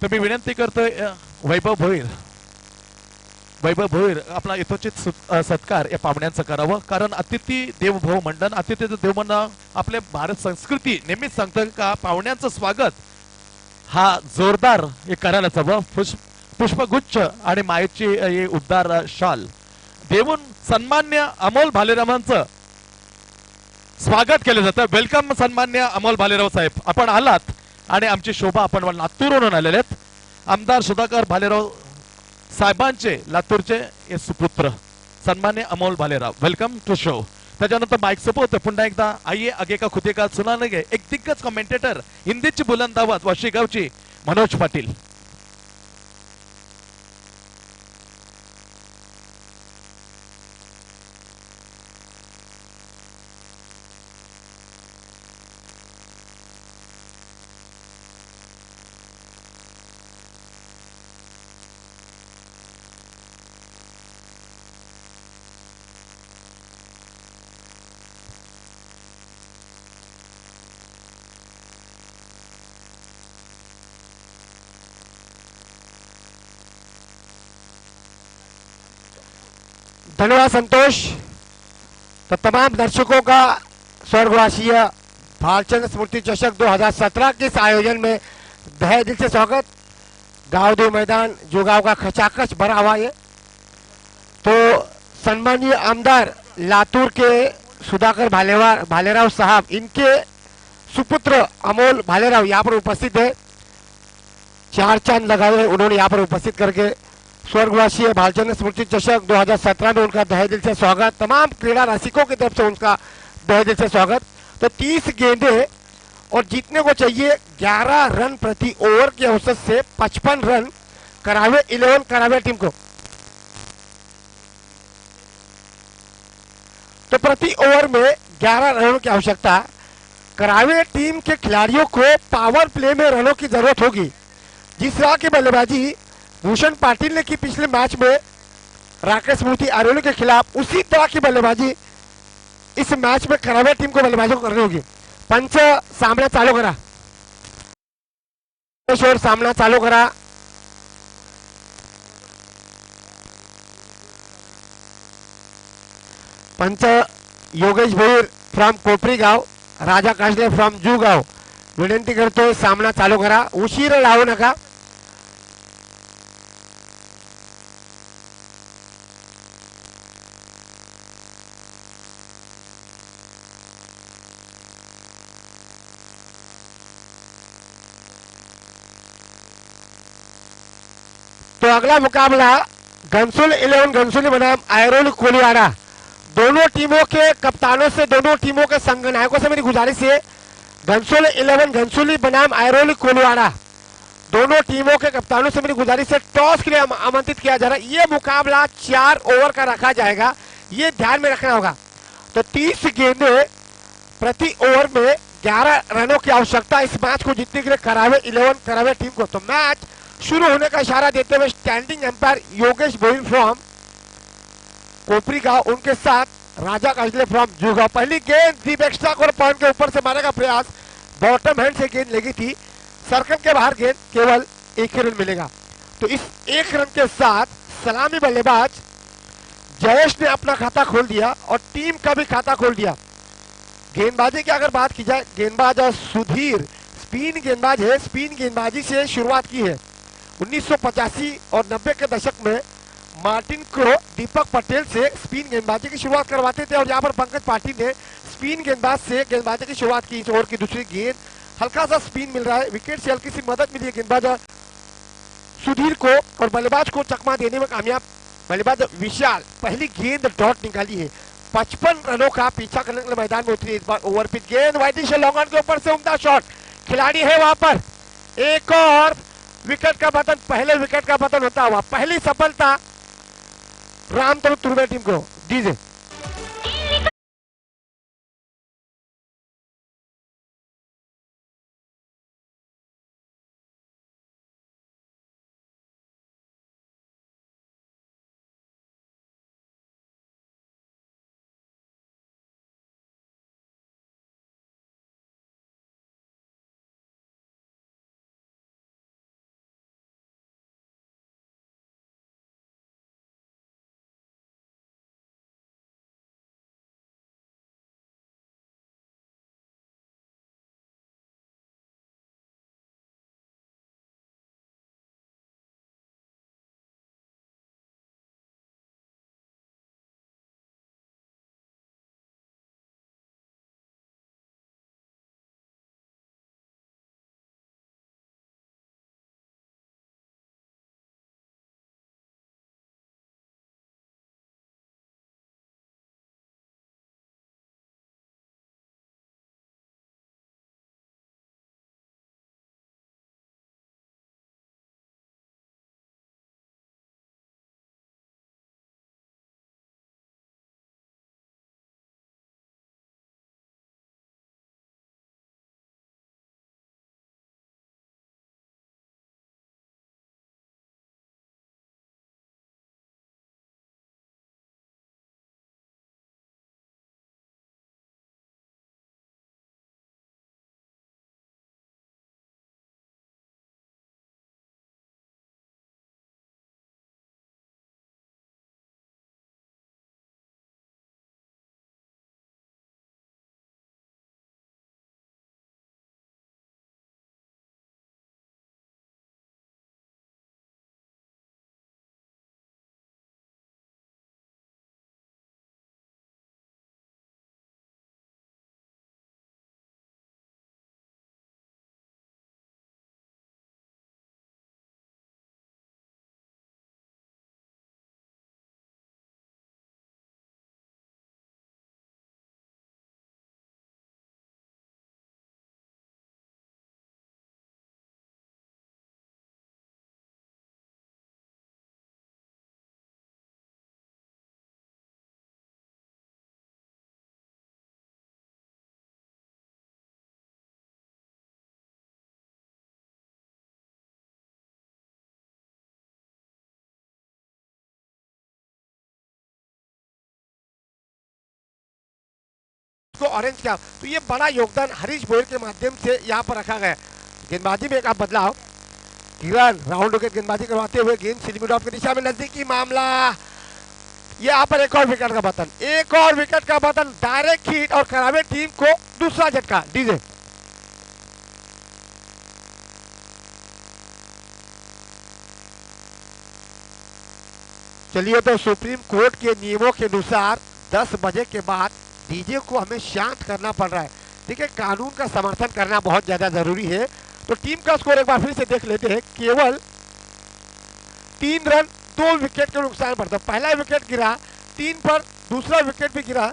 [SPEAKER 1] तर मी विनंती करतोय वैभव भोईर आपला यथोचित सत्कार या पाहुण्यांचं करावं, कारण अतिथी देवभव मंडन, अतिथी देवमंडळ आपले भारत संस्कृती नेहमीच सांगतं का पाहुण्यांचं स्वागत हा जोरदार हे करायलाच हवं. पुष्पगुच्छ आणि मायेची हे उद्धार शाल देऊन सन्मान्य अमोल भालेरावांचं स्वागत केलं जातं. वेलकम सन्मान्य अमोल भालेराव साहेब, आपण आलात आणि आमची शोभा आपण लातूरवरून आलेले आहेत. आमदार सुधाकर भालेराव साहेबांचे लातूरचे हे सुपुत्र सन्मान्य Amol Bhalerao, welcome to show. त्याच्यानंतर माईक सोबत पुन्हा एकदा आइए आगे का खुदे का सुनाने गे एक दिग्गज कमेंटेटर हिंदीची बुलंद आवाज वाशी गावची मनोज पाटील.
[SPEAKER 3] धन्यवाद संतोष. तो तमाम दर्शकों का स्वर्गवासीय भालचंद्र स्मृति चषक 2017 के इस आयोजन में तहे दिल से स्वागत. गांव दो मैदान जो गांव का खचाखच भरा हुआ है. तो सम्मानीय आमदार लातूर के सुधाकर भालेराव साहब, इनके सुपुत्र अमोल भालेराव यहाँ पर उपस्थित है. चार चांद लगाए उन्होंने यहाँ पर उपस्थित करके स्वर्गवासी भालचंद्र स्मृति चषक 2017 में उनका तहे दिल से स्वागत. तमाम क्रीड़ा रसिकों की तरफ से उनका तहे दिल से स्वागत. तो 30 गेंदे और जीतने को चाहिए 11 रन प्रति ओवर के औसत से 55 रन करावे 11 करावे टीम को. तो प्रति ओवर में 11 रनों की आवश्यकता. करावे टीम के खिलाड़ियों को पावर प्ले में रनों की जरूरत होगी. जिस तरह की बल्लेबाजी भूषण पाटिल ने की पिछले मैच में राकेश मूर्ति आरोली के खिलाफ, उसी तरह की बल्लेबाजी इस मैच में करावे टीम को बल्लेबाजी को करनी होगी. पंच सामना चालू करा, और सामना चालू करा. पंच योगेश भोईर फ्रॉम कोपरी गाव, राजा काशले फ्रॉम जू गाव विनंती करतोय सामना चालू करा, उशीर लावू नका. तो अगला मुकाबला घनसोली 11 घनसोली बनाम आयरोली कोलिवाड़ा. दोनों टीमों के कप्तानों से, दोनों टीमों के संघ नायकों से मेरी गुजारिश है, घनसोली 11 घनसोली बनाम आयरोली कोलिवाड़ा, दोनों टीमों के कप्तानों से मेरी गुजारिश है टॉस के लिए आमंत्रित किया जा रहा है. ये मुकाबला 4 ओवर का रखा जाएगा, ये ध्यान में रखना होगा. तो 30 गेंदे प्रति ओवर में 11 रनों की आवश्यकता इस मैच को जीतने के लिए करावे 11 करावे टीम को. तो मैच शुरू होने का इशारा देते हुए standing umpire Yogesh Bhoir from Kopri गांव, उनके साथ राजा काजले फ्रॉम जूगांव. पहली गेंद डीप एक्स्ट्रा और पॉइंट के ऊपर से मारने का प्रयास, बॉटम हैंड से गेंद लगी थी, सर्कल के बाहर गेंद, केवल 1 रन मिलेगा. तो इस 1 रन के साथ सलामी बल्लेबाज जयेश ने अपना खाता खोल दिया और टीम का भी खाता खोल दिया. गेंदबाजी की अगर बात की जाए, गेंदबाज सुधीर स्पिन गेंदबाज है, स्पिन गेंदबाजी से शुरुआत की है. 1985 और 90 के दशक में मार्टिन क्रो दीपक पटेल से स्पिन गेंदबाजी की शुरुआत करवाते थे और यहाँ पर पंकज पाटिल ने स्पिन गेंदबाज से गेंदबाजी की शुरुआत की. इस ओवर की दूसरी गेंद, हल्का सा स्पिन मिल रहा है, विकेट से हल्की सी मदद मिली है गेंदबाज सुधीर को और बल्लेबाज को चकमा देने में कामयाब बल्लेबाज विशाल. पहली गेंद डॉट निकाली है, 55 रनों का पीछा करने के लिए मैदान में उतरी. इस बार ओवर पिच गेंद वाइडिश लॉन्ग ऑन के ऊपर से उम्दा शॉट, खिलाड़ी है वहां पर. एक और विकेट का पतन, पहले विकेट का पतन होता हुआ पहली सफलता रामतनु तुर्वे टीम को दीजिए. को ऑरेंज कैप। तो ये बड़ा योगदान हरीश बोयर के माध्यम से यहाँ पर रखा गया है। गेंदबाजी में एक आप बदलाव, किरण राउंड विकेट गेंदबाजी करवाते हुए गेंद स्लिप ऑफ की दिशा में, नजदीकी मामला, यहाँ पर एक और विकेट का पतन, एक और विकेट का पतन, डायरेक्ट हिट और करावे टीम को दूसरा झटका। डीजे चलिए, तो सुप्रीम कोर्ट के नियमों के अनुसार 10 बजे के बाद डीजे को हमें शांत करना पड़ रहा है। देखिए, कानून का समर्थन करना बहुत ज्यादा जरूरी है। तो टीम का स्कोर एक बार फिर से देख लेते हैं। केवल 3 रन 2 विकेट के नुकसान पर। तो पहला विकेट गिरा 3 पर, दूसरा विकेट भी गिरा।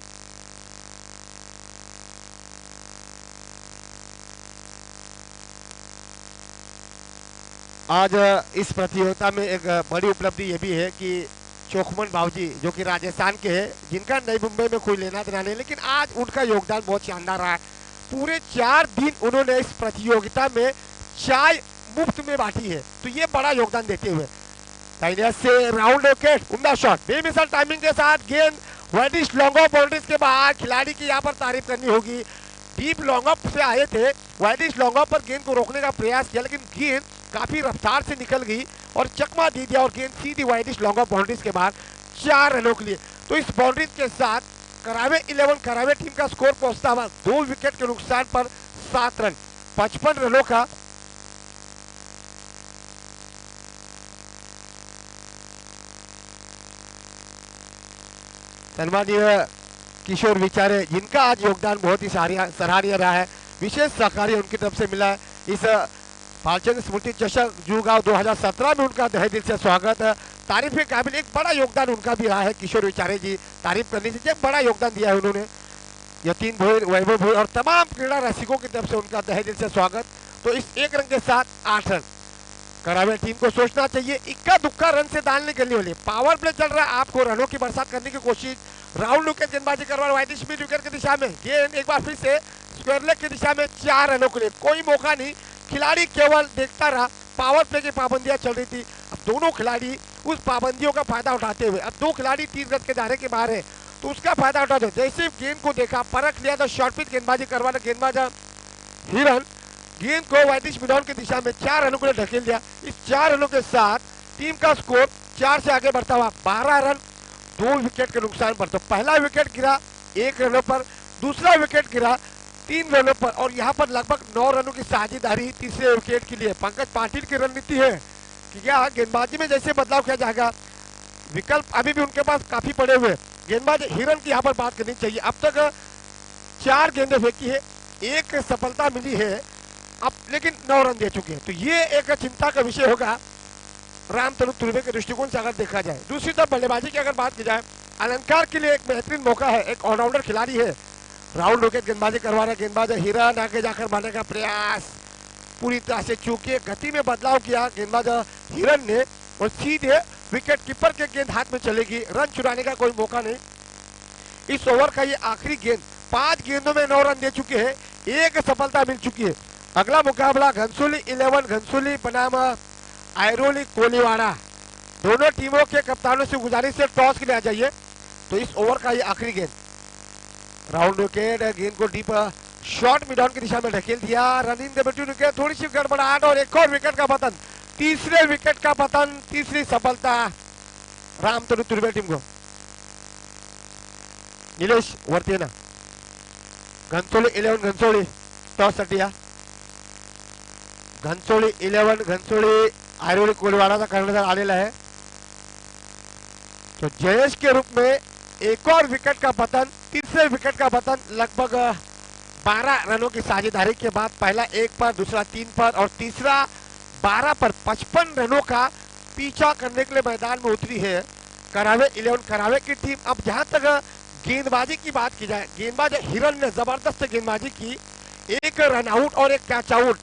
[SPEAKER 3] आज इस प्रतियोगिता में एक बड़ी उपलब्धि ये भी है कि चोखमन बाबूजी जो कि राजस्थान के हैं, जिनका नई मुंबई में कोई लेना देना नहीं, लेकिन आज उनका योगदान बहुत शानदार रहा है। पूरे 4 दिन उन्होंने इस प्रतियोगिता में चाय मुफ्त में बांटी है। तो ये बड़ा योगदान देते हुए से राउंड विकेट, उम्दा शॉट, बेमिसाल टाइमिंग के साथ गेंद वाइडिश लॉन्ग ऑफ बाउंड्रीज के बाद। खिलाड़ी की यहाँ पर तारीफ करनी होगी, डीप लॉन्ग ऑफ से आए थे, वाइडिश लॉन्ग ऑफ पर गेंद को रोकने का प्रयास किया, लेकिन गेंद काफी रफ्तार से निकल गई और चकमा दे दिया और गेंद सीधी वाइडिश लॉन्ग ऑफ बाउंड्रीज के बाद 4 रनों के लिए। तो इस बाउंड्रीज के साथ करावे 11 करावे टीम का स्कोर पहुंचता हुआ 2 विकेट के नुकसान पर 7 रन, 55 रनों का सन्माननीय किशोर विचारे, जिनका आज योगदान बहुत ही सराहनीय रहा है। विशेष सहकार्य उनकी तरफ से मिला है। इस भालचंद्र स्मृति चषक जुगांव 2017 में उनका तहे दिल से स्वागत है। तारीफ के काबिल एक बड़ा योगदान उनका भी रहा है। किशोर विचारे जी तारीफ करनी चाहिए, बड़ा योगदान दिया है उन्होंने। यतीन भोईर, वैभव भोईर और तमाम क्रीड़ा रसिकों की तरफ से उनका तहे दिल से स्वागत। तो इस 1 रन के साथ 8 रन। करावे टीम को सोचना चाहिए, इक्का दुक्का रन से डालने के लिए पावर प्ले चल रहा है, आपको रनों की बरसात करने की कोशिश। राउंड विकेट गेंदबाजी करवा वाइडिश मिड विकेट की दिशा में, गेंद एक बार फिर से स्क्वायर लेग की दिशा में, 4 रनों के लिए कोई मौका नहीं। खिलाड़ी केवल देखता रहा, पावर प्ले की पाबंदियां चल रही थी। अब दोनों खिलाड़ी उस पाबंदियों का फायदा उठाते हुए, अब 2 खिलाड़ी 3 गज के दायरे के बाहर है, तो उसका फायदा उठाते हुए जैसे गेंद को देखा, परख लिया, तो शॉर्ट पिच गेंदबाजी करवाना गेंदबाज हिरन गेंद को वाइडिश मिडॉन की दिशा में 4 रनों के लिए ढकेल दिया। इस 4 रनों के साथ टीम का स्कोर 4 से आगे बढ़ता हुआ 12 रन 2 विकेट के नुकसान पर। तो पहला विकेट गिरा 1 रनों पर, दूसरा विकेट गिरा 3 रनों पर, और यहाँ पर लगभग 9 रनों की साझेदारी तीसरे विकेट के लिए। पंकज पाटिल की रणनीति है कि क्या गेंदबाजी में जैसे बदलाव किया जाएगा, विकल्प अभी भी उनके पास काफी पड़े हुए। गेंदबाज हिरन की यहाँ पर बात करनी चाहिए। अब तक 4 गेंदें फेंकी है, 1 सफलता मिली है अब, लेकिन 9 रन दे चुके हैं। तो ये एक चिंता का विषय होगा रामतनु तुर्वे के दृष्टिकोण से अगर देखा जाए। दूसरी तरफ बल्लेबाजी की अगर बात की जाए, अलंकार के लिए एक बेहतरीन मौका है, एक ऑलराउंडर खिलाड़ी है। राउंड विकेट गेंदबाजी करवा रहा गेंदबाज हिरन, आगे जाकर मारने का प्रयास पूरी तरह से चूके, गति में बदलाव किया गेंदबाज हिरन ने और सीधे विकेट कीपर के गेंद हाथ में चलेगी। रन चुराने का कोई मौका नहीं। इस ओवर का ये आखिरी गेंद, 5 गेंदों में 9 रन दे चुके हैं, 1 सफलता मिल चुकी है। अगला मुकाबला घनसोली 11 घनसोली बनाम आयरोली कोलीवाड़ा। दोनों टीमों के कप्तानों से गुजारिश से टॉस के लिए आ जाइए। तो इस ओवर का ये आखिरी गेंद, राउंड विकेट, गेंद को डीप शॉर्ट मिड ऑन की दिशा में ढकेल दिया। रनिंग द बिटवीन विकेट, थोड़ी सी गड़बड़ाहट और एक और विकेट का पतन, तीसरे विकेट का पतन, तीसरी सफलता रामतनु तुर्वे टीम को। नीलेश वर्तेना, घनसोली 11 घनसोली टॉस सटिया। घनसोली 11 घनसोली आयरोली कोलीवाड़ा कर्णधार आलेला है। तो जयेश के रूप में एक और विकेट का पतन, तीसरे विकेट का पतन, लगभग 12 रनों की साझेदारी के बाद पहला 1 पर, दूसरा 3 पर और तीसरा 12 पर 55 रनों का पीछा करने के लिए मैदान में उतरी है करावे 11 करावे की टीम। अब जहां तक गेंदबाजी की बात की जाए, गेंदबाज हिरन ने जबरदस्त गेंदबाजी की, 1 रन आउट और 1 कैच आउट,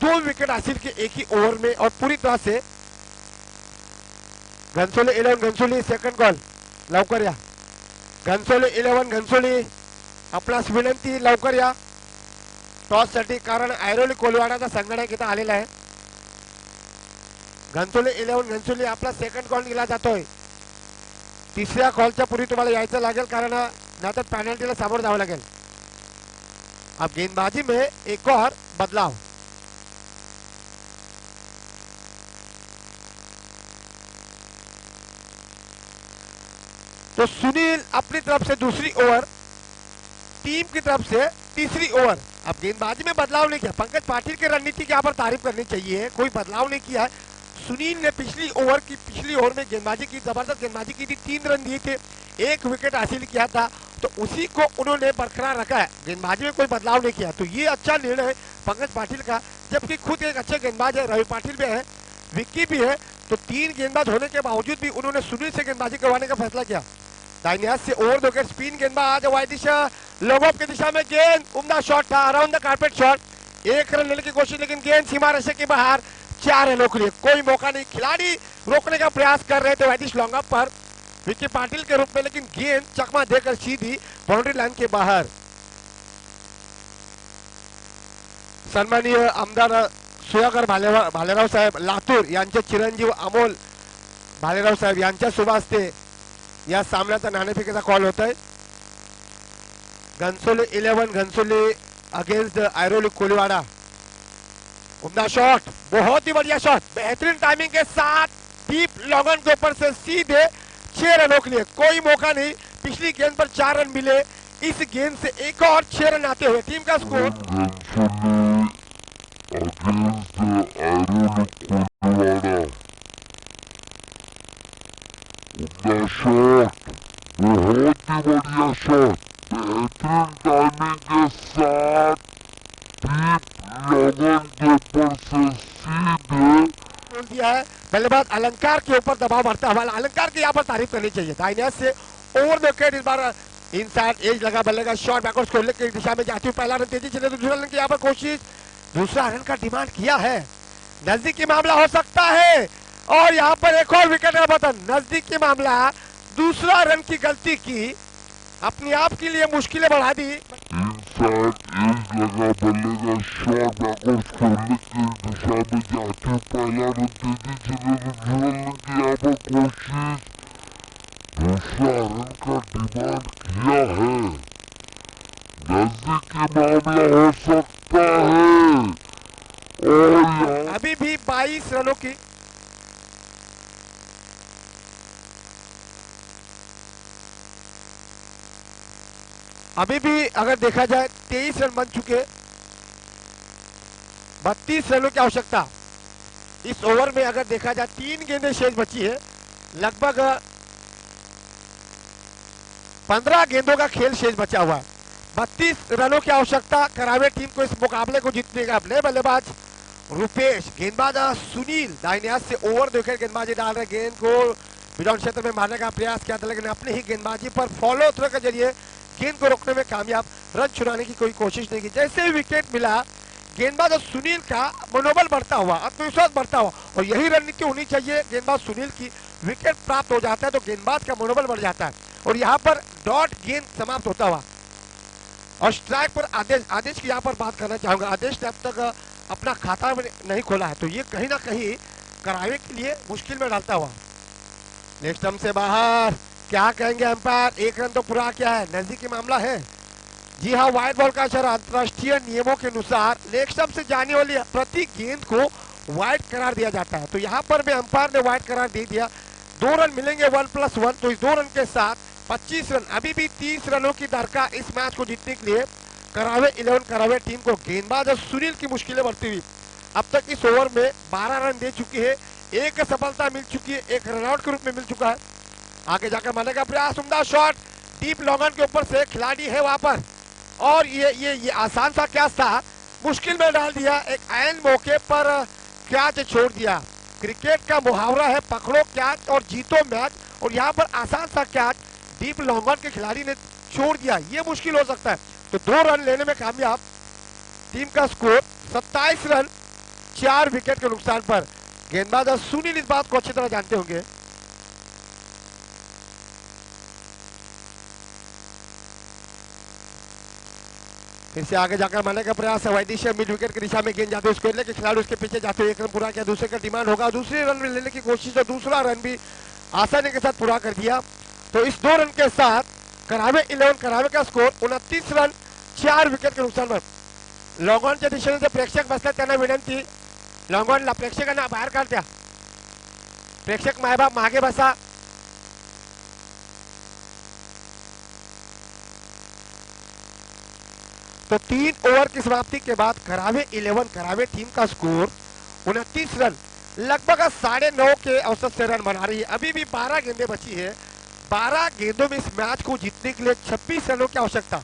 [SPEAKER 3] 2 विकेट हासिल किए एक ही ओवर में और पूरी तरह से घनसोली 11 घनसोली सेकंड कॉल लवकर या। घनसोली 11 घनसोली आपणास विनंती लवकर या टॉस साठी, कारण आयरोली कोलवाडाचा संघटक इथं आलेला आहे। घनसोली 11 घनसोली आपला सेकंड कॉल दिला जातोय। तिसऱ्या कॉलच्या पूर्वी तुम्हाला यायचं लागेल, कारण नाहीतर पेनल्टीला सामोरं जावं लागेल। अब गेंदबाजी में एक और बदलाव। तो सुनील अपनी तरफ से दूसरी ओवर, टीम की तरफ से तीसरी ओवर। अब गेंदबाजी में बदलाव नहीं किया। पंकज पाटिल की रणनीति की यहाँ पर तारीफ करनी चाहिए, कोई बदलाव नहीं किया है। सुनील ने पिछली ओवर में गेंदबाजी की, जबरदस्त गेंदबाजी की थी, 3 रन दिए थे, 1 विकेट हासिल किया था, तो उसी को उन्होंने बरकरार रखा है। गेंदबाजी में कोई बदलाव नहीं किया, तो ये अच्छा निर्णय है पंकज पाटिल का। जबकि खुद एक अच्छे गेंदबाज है, रवि पाटिल भी है, विक्की भी है, तो 3 गेंदबाज होने के बावजूद भी उन्होंने सुनील से गेंदबाजी करवाने का फैसला किया। दाहिने से ओवर दो विकेट, स्पिन गेंदबाज वाई दिशा, लोगों की दिशा में गेंद, उम्दा शॉट था, around the carpet shot, 1 run लेने की कोशिश, लेकिन गेंद सीमा रेखा के बाहर, 4 रनों के लिए कोई मौका नहीं। खिलाड़ी रोकने का प्रयास कर रहे थे वाइटिश लॉन्ग अप पर विक्की पाटिल के रूप में, लेकिन गेंद चकमा देकर सीधी बाउंड्री लाइन के बाहर। सन्माननीय आमदार सुधाकर भालेराव साहेब लातूर यांचे चिरंजीव अमोल भालेराव साहेब यांच्या शुभ हस्ते या सामन्याचा नाणेफेकीचा कॉल होत आहे। घनसोली 11 घनसोली अगेंस्ट आयरोली कोलीवाड़ा। उम्दा शॉट, बहुत ही बढ़िया शॉट, बेहतरीन टाइमिंग के साथ डीप लॉन्ग ऑन के ऊपर से सीधे 6 रनों के लिए, कोई मौका नहीं। पिछली गेंद पर 4 रन मिले, इस गेंद से एक और 6 रन आते हुए टीम का स्कोर।
[SPEAKER 2] शॉट, बहुत ही बढ़िया शॉट, बेहतरीन टाइमिंग के साथ डीप लगन के ऊपर से सीधे
[SPEAKER 3] दिया है। बल्लेबाज अलंकार के ऊपर दबाव बढ़ता हुआ, अलंकार की यहाँ पर तारीफ करनी चाहिए। दाहिने से ओवर द विकेट, इस बार इनसाइड एज लगा बल्ले का शॉट, बैकवर्ड खोलने की दिशा में जाती हुई पहला रन तेजी चले, दूसरा रन की यहाँ पर कोशिश, दूसरा रन का डिमांड किया है, नजदीकी मामला हो सकता है, और यहाँ पर एक और विकेट का पतन, नजदीकी मामला, दूसरा रन की गलती की, अपने आप के लिए मुश्किलें बढ़ा दी।
[SPEAKER 2] इनसाइड एज लगा बल्ले का शॉट, बैकवर्ड खोलने की दिशा में जाती हुई पहला रन तेजी चले, दूसरा रन की यहाँ पर कोशिश, दूसरा रन का डिमांड किया है, नजदीकी मामला हो सकता है, और
[SPEAKER 3] अभी भी 22 रनों की अभी भी अगर देखा जाए 23 रन बन चुके, 32 रनों की आवश्यकता इस ओवर में। अगर देखा जाए 3 गेंदें शेष बची है, लगभग 15 गेंदों का खेल शेष बचा हुआ है। 32 रनों की आवश्यकता करावे टीम को इस मुकाबले को जीतने का। अपने बल्लेबाज रुपेश, गेंदबाज सुनील दाहिने हाथ से ओवर द विकेट गेंदबाजी डाल रहे, गेंद को विराट क्षेत्र में मारने का प्रयास किया था, लेकिन अपने ही गेंदबाजी पर फॉलो थ्रो के जरिए गेंद को रोकने में कामयाब, रन छुड़ाने की कोई कोशिश नहीं की। जैसे ही विकेट मिला, गेंदबाज सुनील का मनोबल बढ़ता हुआ, आत्मविश्वास बढ़ता हुआ, और यही रणनीति होनी चाहिए गेंदबाज सुनील की। विकेट प्राप्त हो जाता है तो गेंदबाज का मनोबल बढ़ जाता है, और यहाँ पर डॉट गेंद समाप्त होता हुआ, और स्ट्राइक पर आदेश की यहाँ पर बात करना चाहूंगा। आदेश ने अब तक अपना खाता में नहीं खोला है, तो ये कहीं ना कहीं करावे के लिए मुश्किल में डालता हुआ। नेक्स्ट स्टंप से बाहर, क्या कहेंगे अंपायर, 1 रन तो पूरा किया है, नजदीकी मामला है। जी हाँ, व्हाइट बॉल का असर अंतरराष्ट्रीय नियमों के अनुसार लेग स्टंप से जाने वाली प्रति गेंद को व्हाइट करार दिया जाता है, तो यहाँ पर भी अंपायर ने व्हाइट करार दे दिया। 2 रन मिलेंगे 1+1, तो इस 2 रन के साथ 25 रन, अभी भी 30 रनों की दरकार इस मैच को जीतने के लिए करावे 11 करावे टीम को। गेंदबाज सुनील की मुश्किलें बढ़ती हुई, अब तक इस ओवर में 12 रन दे चुकी है, 1 सफलता मिल चुकी है, 1 रनआउट के रूप में मिल चुका है। आगे जाकर मारने का प्रयास, उम्दा शॉट, डीप लॉन्ग ऑन के ऊपर से खिलाड़ी है वहां पर, और ये आसान सा कैच था, मुश्किल में डाल दिया। एक ऐन मौके पर कैच छोड़ दिया। क्रिकेट का मुहावरा है, पकड़ो कैच और जीतो मैच, और यहाँ पर आसान सा कैच डीप लॉन्ग ऑन के खिलाड़ी ने छोड़ दिया, ये मुश्किल हो सकता है। तो 2 रन लेने में कामयाब, टीम का स्कोर 27 रन 4 विकेट के नुकसान पर। गेंदबाज सुनील इस बात को अच्छी तरह जानते होंगे। फिर से आगे जाकर मारने का प्रयास है, वैदिश मिड विकेट की दिशा में गेंद जाते हुए उसको लेकर खिलाड़ी उसके पीछे जाते हुए 1 रन पूरा किया, दूसरे का डिमांड होगा, दूसरे रन में लेने की कोशिश, और दूसरा रन भी आसानी के साथ पूरा कर दिया। तो इस 2 रन के साथ करावे 11 करावे का स्कोर 29 रन 4 विकेट के नुकसानवर. लॉंगॉनच्या दिशेने जे प्रेक्षक बसतात त्यांना विनंती, लॉंगॉनला प्रेक्षकांना बाहेर काढत्या. प्रेक्षक मायबाप मागे बसा. तो 3 ओवर की समाप्ति के बाद करावे 11 करावे टीम का स्कोर 29 रन, लगभग 9.5 के औसत से रन बना रही है. अभी भी 12 गेंदें बची है. 12 गेंदों में इस मैच को जीतने के लिए 26 रनों की आवश्यकता.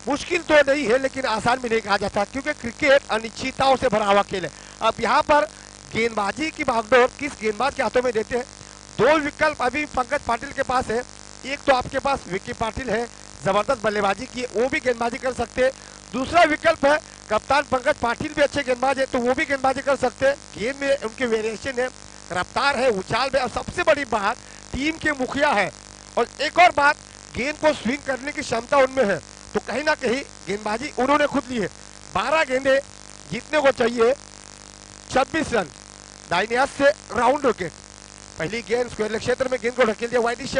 [SPEAKER 3] मुश्किल तो नहीं है लेकिन आसान भी नहीं कहा जाता, क्योंकि क्रिकेट अनिश्चितताओं से भरा हुआ खेल है. अब यहाँ पर गेंदबाजी की भागदौड़ किस गेंदबाज के हाथों में देते हैं. 2 विकल्प अभी पंकज पाटिल के पास है. एक तो आपके पास विक्की पाटिल है, जबरदस्त बल्लेबाजी की, वो भी गेंदबाजी कर सकते हैं. दूसरा विकल्प है कप्तान पंकज पाटिल भी अच्छे गेंदबाज है, तो वो भी गेंदबाजी कर सकते हैं. गेंद में उनके वेरिएशन है, रफ्तार है, उछाल है, और सबसे बड़ी बात टीम के मुखिया है. और एक और बात, गेंद को स्विंग करने की क्षमता उनमें है. तो कहीं ना कहीं गेंदबाजी उन्होंने खुद ली है. 12 गेंदे जीतने को चाहिए, 26 रन. दाहिने हाथ से राउंड विकेट. पहली गेंद स्क्वायर क्षेत्र में गेंद को ढकेल दिया. वाइडिश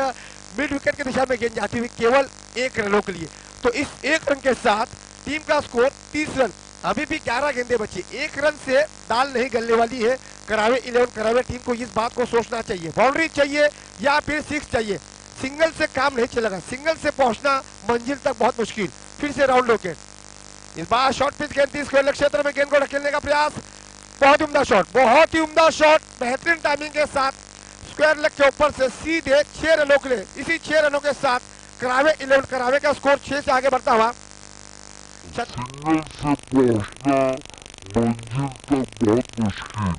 [SPEAKER 3] मिड विकेट की दिशा में गेंद जाती हुई केवल 1 रनों के लिए. तो इस 1 रन के साथ टीम का स्कोर 30 रन. अभी भी 11 गेंदें बची. 1 रन से दाल नहीं गलने वाली है करावे 11 करावे टीम को. इस बात को सोचना चाहिए, बाउंड्री चाहिए या फिर 6 चाहिए. सिंगल से काम नहीं चलेगा. सिंगल से पहुंचना मंजिल तक बहुत मुश्किल. फिर से राउंड विकेट. इस बार शॉर्ट पिच गेंद थी, स्क्वायर क्षेत्र में गेंद को ढकेलने का प्रयास. बहुत उम्दा शॉट, बहुत ही उम्दा शॉट, बेहतरीन टाइमिंग के साथ स्क्वायर लेग के ऊपर से सीधे 6 रनों के लिए. इसी 6 रनों के साथ करावे 11 करावे का स्कोर 6 से आगे बढ़ता हुआ.
[SPEAKER 2] सिंगल से पहुंचना मंजिल तक बहुत मुश्किल. फिर से राउंड विकेट.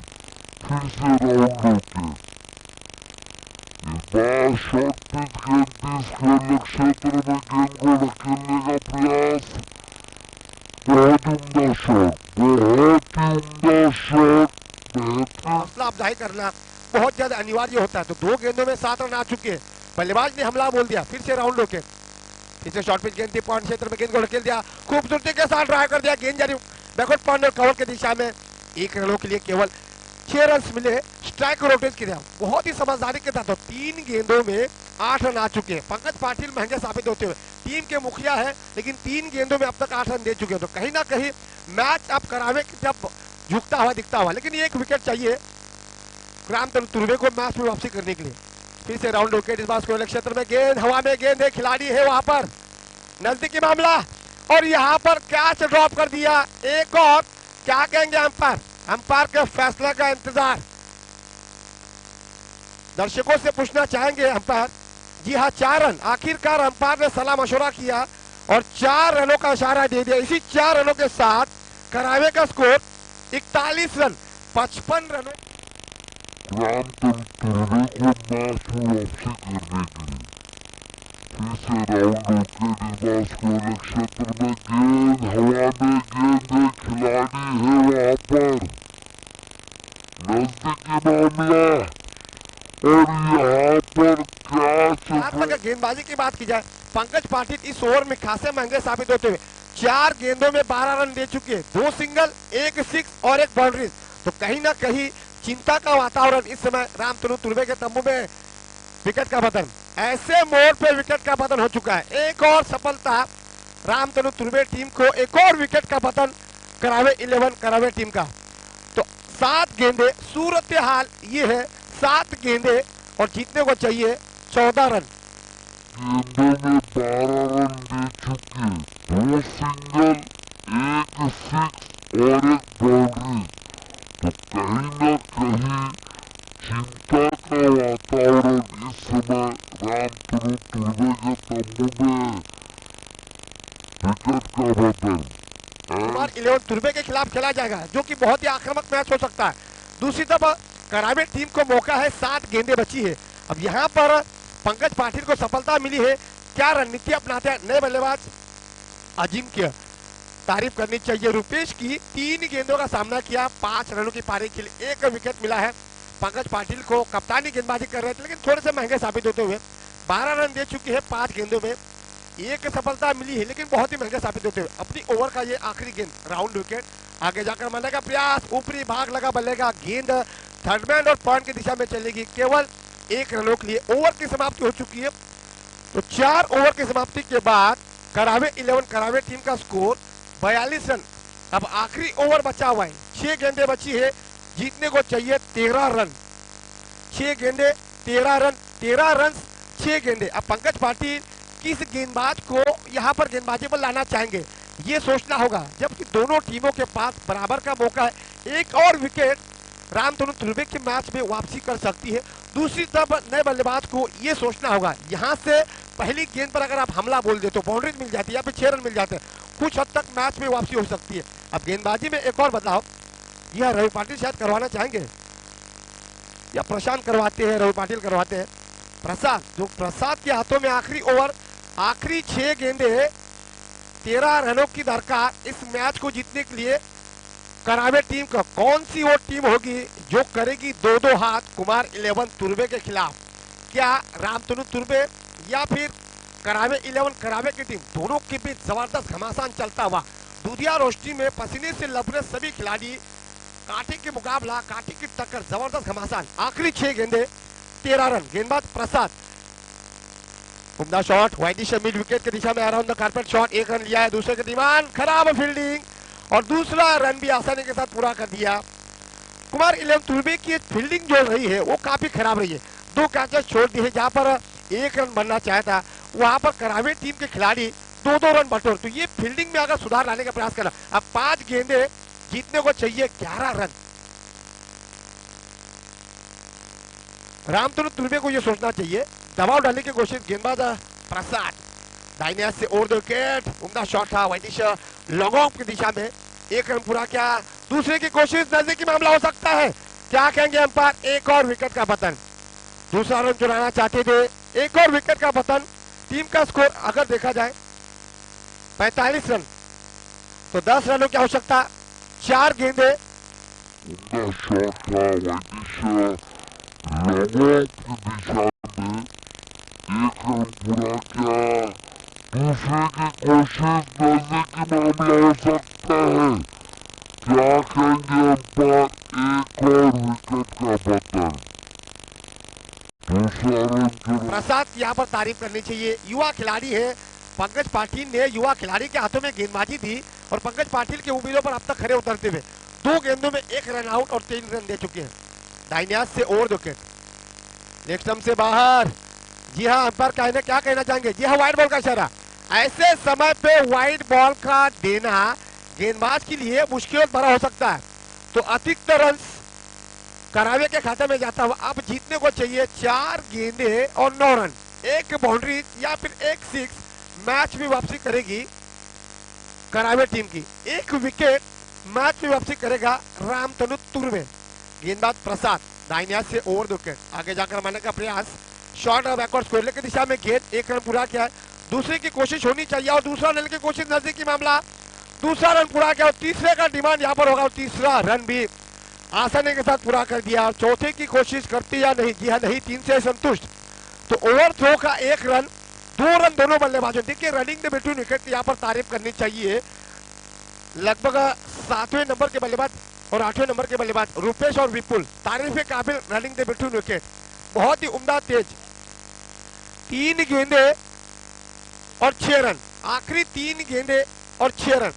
[SPEAKER 2] इस बार शॉर्ट पिच गेंद थी, स्क्वायर क्षेत्र में गेंद को ढकेलने का प्रयास. बहुत उम्दा शॉट, बहुत ही उम्दा शॉट.
[SPEAKER 3] हौसला अफजाई करना बहुत ज्यादा अनिवार्य होता है. तो 2 गेंदों में 7 रन आ चुके हैं. बल्लेबाज ने हमला बोल दिया. फिर से राउंड विकेट. फिर से शॉर्ट पिच गेंद थी, पॉइंट क्षेत्र में गेंद को ढकेल दिया. खूबसूरती के साथ ड्राइव कर दिया. गेंद जारी बैकवर्ड पॉइंट और कवर की दिशा में. 1 रनों के लिए केवल 6 रन मिले. स्ट्राइक रोटेट किया बहुत ही समझदारी के साथ. 3 गेंदों में 8 रन आ चुके हैं. पंकज पाटिल महंगे साबित होते हुए टीम के मुखिया है, लेकिन 3 गेंदों में अब तक 8 रन दे चुके हैं. तो कहीं ना कहीं मैच अब करावे की तरफ झुकता हुआ दिखता हुआ. लेकिन 1 विकेट चाहिए राम तुर्वे को मैच में वापसी करने के लिए. फिर से राउंड विकेट. इस बार स्क्वायर क्षेत्र में गेंद, हवा में गेंद है, खिलाड़ी है वहां पर, नजदीकी मामला. और यहाँ पर कैच ड्रॉप कर दिया. एक और क्या कहेंगे अंपायर. अंपायर के फैसला का इंतजार दर्शकों से पूछना चाहेंगे अंपायर. जी हाँ, 4 रन. आखिरकार अंपायर ने सलाह मशवरा किया और 4 रनों का इशारा दे दिया. इसी 4 रनों के साथ करावे का स्कोर 41 रन, 55 रनों.
[SPEAKER 2] राम तुर्वे को मैच में वापसी करने के लिए. फिर से राउंड विकेट. इस बार स्क्वायर क्षेत्र में गेंद, हवा में गेंद है, खिलाड़ी है वहां पर, नजदीकी मामला. और यहाँ पर
[SPEAKER 3] अगर गेंदबाजी की बात की जाए, पंकज पाटिल इस ओवर में खासे महंगे साबित होते हुए 4 गेंदों में 12 रन दे चुके हैं. 2 सिंगल, 1 सिक्स और 1 बाउंड्री. तो कहीं ना कहीं चिंता का वातावरण इस समय राम तुर्वे के तंबू में. विकेट का पतन, ऐसे मोड़ पे विकेट का पतन हो चुका है. एक और सफलता राम तुर्वे टीम को. एक और विकेट का पतन करावे 11 करावे टीम का. तो 7 गेंदे, सूरत हाल ये है 7 गेंदे और जीतने को चाहिए 14 रन.
[SPEAKER 2] गेंदों में 12 रन दे चुके, 2 सिंगल, 1 सिक्स और 1 बाउंड्री. तो कहीं न कहीं चिंता का वातावरण इस समय राम तुर्वे के तंबू में. विकेट का बदल.
[SPEAKER 3] कुमार 11 तुर्वे के खिलाफ खेला जाएगा, जो कि बहुत ही आक्रामक मैच हो सकता है. दूसरी तरफ करावे टीम को मौका है. 7 गेंदें बची है. अब यहाँ पर पंकज पाटिल को सफलता मिली है. क्या रणनीति अपनाते हैं नए बल्लेबाज अजीम की तारीफ करनी चाहिए. रुपेश की 3 गेंदों का सामना किया, 5 रनों की पारी के लिए 1 विकेट मिला है. पंकज पाटिल को कप्तानी गेंदबाजी कर रहे थे, लेकिन थोड़े से महंगे साबित होते हुए 12 रन दे चुके हैं 5 गेंदों में. 1 सफलता मिली है, लेकिन बहुत ही महंगे साबित होते हुए. अपनी ओवर का ये आखिरी गेंद, राउंड विकेट. आगे जाकर मारने का प्रयास, ऊपरी भाग लगा बल्ले का. गेंद थर्डमैन और पॉइंट की दिशा में चलेगी. केवल 1 रनों के लिए ओवर की समाप्ति हो चुकी है. तो 4 ओवर की समाप्ति के बाद करावे 11 करावे टीम का स्कोर 42 रन। अब आखिरी ओवर बचा हुआ है, 6 गेंदें बची है, जीतने को चाहिए 13 रन। 6 गेंदे 13 रन, 13 रन 6 गेंदे। अब पंकज पाटिल किस गेंदबाज को यहाँ पर गेंदबाजी पर लाना चाहेंगे, ये सोचना होगा, जबकि दोनों टीमों के पास बराबर का मौका है। एक और विकेट रामतनु तुर्वे के मैच में वापसी कर सकती है। दूसरी तरफ नए बल्लेबाज को ये सोचना होगा, यहाँ से पहली गेंद पर अगर आप हमला बोल दे तो बाउंड्रीज मिल जाती है या फिर 6 रन मिल जाते हैं, कुछ हद तक मैच में वापसी हो सकती है। अब गेंदबाजी में एक और बदलाव यह रवि पाटिल शायद करवाना चाहेंगे या प्रशांत करवाते हैं, रवि पाटिल करवाते हैं। प्रसाद, जो प्रसाद के हाथों में आखिरी ओवर, आखिरी 6 गेंदे 13 रनों की दरकार इस मैच को जीतने के लिए। करावे टीम का कौन सी वो टीम होगी जो करेगी 2-2 हाथ कुमार 11 तुर्वे के खिलाफ? क्या रामतनु तुर्वे या फिर करावे 11 करावे की टीम? दोनों के बीच जबरदस्त घमासान चलता हुआ दूधिया रोशनी में पसीने से लबरे सभी खिलाड़ी, कांटे के मुकाबला, कांटे की टक्कर, जबरदस्त घमासान। आखिरी 6 गेंदे 13 रन। गेंदबाज प्रसाद, उम्दा शॉट, वाइडिश मिड विकेट की दिशा में around the carpet shot, 1 run लिया है। दूसरे के दीवान, खराब फील्डिंग और दूसरा रन भी आसानी के साथ पूरा कर दिया। कुमार 11 तुर्वे की फील्डिंग जो रही है वो काफी खराब रही है, 2 कैचेस छोड़ दिए। जहां पर 1 रन बनना चाहता वहां पर करावे टीम के खिलाड़ी 2-2 रन बटोर। तो ये फील्डिंग में अगर सुधार लाने का प्रयास करना। अब 5 गेंदे जीतने को चाहिए 11 रन। रामतनु तुर्वे को यह सोचना चाहिए, दबाव डालने की कोशिश। गेंदबाज प्रसाद दाहिने हाथ से ओवर द विकेट, उम्दा शॉट था, वाइडिश लॉन्ग ऑफ की दिशा में, 1 रन पूरा किया। दूसरे की कोशिश, नजदीकी मामला हो सकता है, क्या कहेंगे अंपायर? एक और विकेट का पतन, दूसरा रन चुराना चाहते थे, एक और विकेट का पतन। टीम का स्कोर अगर देखा जाए 45 रन, तो 10 रनों की आवश्यकता, 4 गेंदे।
[SPEAKER 2] उनका शॉट था वाइडिश लॉन्ग की दिशा में, 1 रन पूरा किया। दूसरे की कोशिश, नजदीकी मामला हो सकता है, क्या कहेंगे अंपायर? एक और विकेट का पतन, दूसरा रन चुरा।
[SPEAKER 3] प्रसाद यहाँ पर तारीफ करनी चाहिए, युवा खिलाड़ी है। पंकज पाटिल ने युवा खिलाड़ी के हाथों में गेंदबाजी दी और पंकज पाटिल की उम्मीदों पर अब तक खड़े उतरते हुए 2 गेंदों में 1 रन आउट और 3 रन दे चुके हैं। दाहिने हाथ से over the wicket, leg stump से बाहर। जी हाँ, अंपायर क्या कहना चाहेंगे? जी हाँ, वाइड बॉल का इशारा। ऐसे समय पे वाइड बॉल का देना गेंदबाज के लिए मुश्किल भरा हो सकता है, तो अधिकतर रन करावे के खाते में जाता हुआ अब जीतने को चाहिए 4 गेंदे और 9 रन, 1 बाउंड्री या फिर 1 सिक्स। मैच में वापसी करेगी करावे टीम की, 1 विकेट मैच में वापसी करेगा रामतनु तुर्वे। गेंदबाज प्रसाद दाहिने हाथ से ओवर द विकेट, आगे जाकर मारने का प्रयास, शॉट बैकवर्ड स्क्वायर की दिशा में गेंद, 1 रन पूरा किया। दूसरे की कोशिश होनी चाहिए और दूसरा रन की कोशिश, नजदीकी मामला, दूसरा रन पूरा किया और तीसरे का डिमांड यहाँ पर होगा और तीसरा रन भी आसानी के साथ पूरा कर दिया। और चौथे की कोशिश करती या नहीं? जी हाँ, नहीं, 3 से संतुष्ट। तो ओवर थ्रो का 1 रन, 2 रन दोनों बल्लेबाजों। देखिए रनिंग द बिटवीन विकेट यहाँ पर तारीफ करनी चाहिए। लगभग 7वें नंबर के बल्लेबाज और 8वें नंबर के बल्लेबाज रुपेश और विपुल तारीफ के काबिल रनिंग द बिटवीन विकेट, बहुत ही उम्दा तेज। 3 गेंदे और 6 रन, आखिरी 3 गेंदे और 6 रन।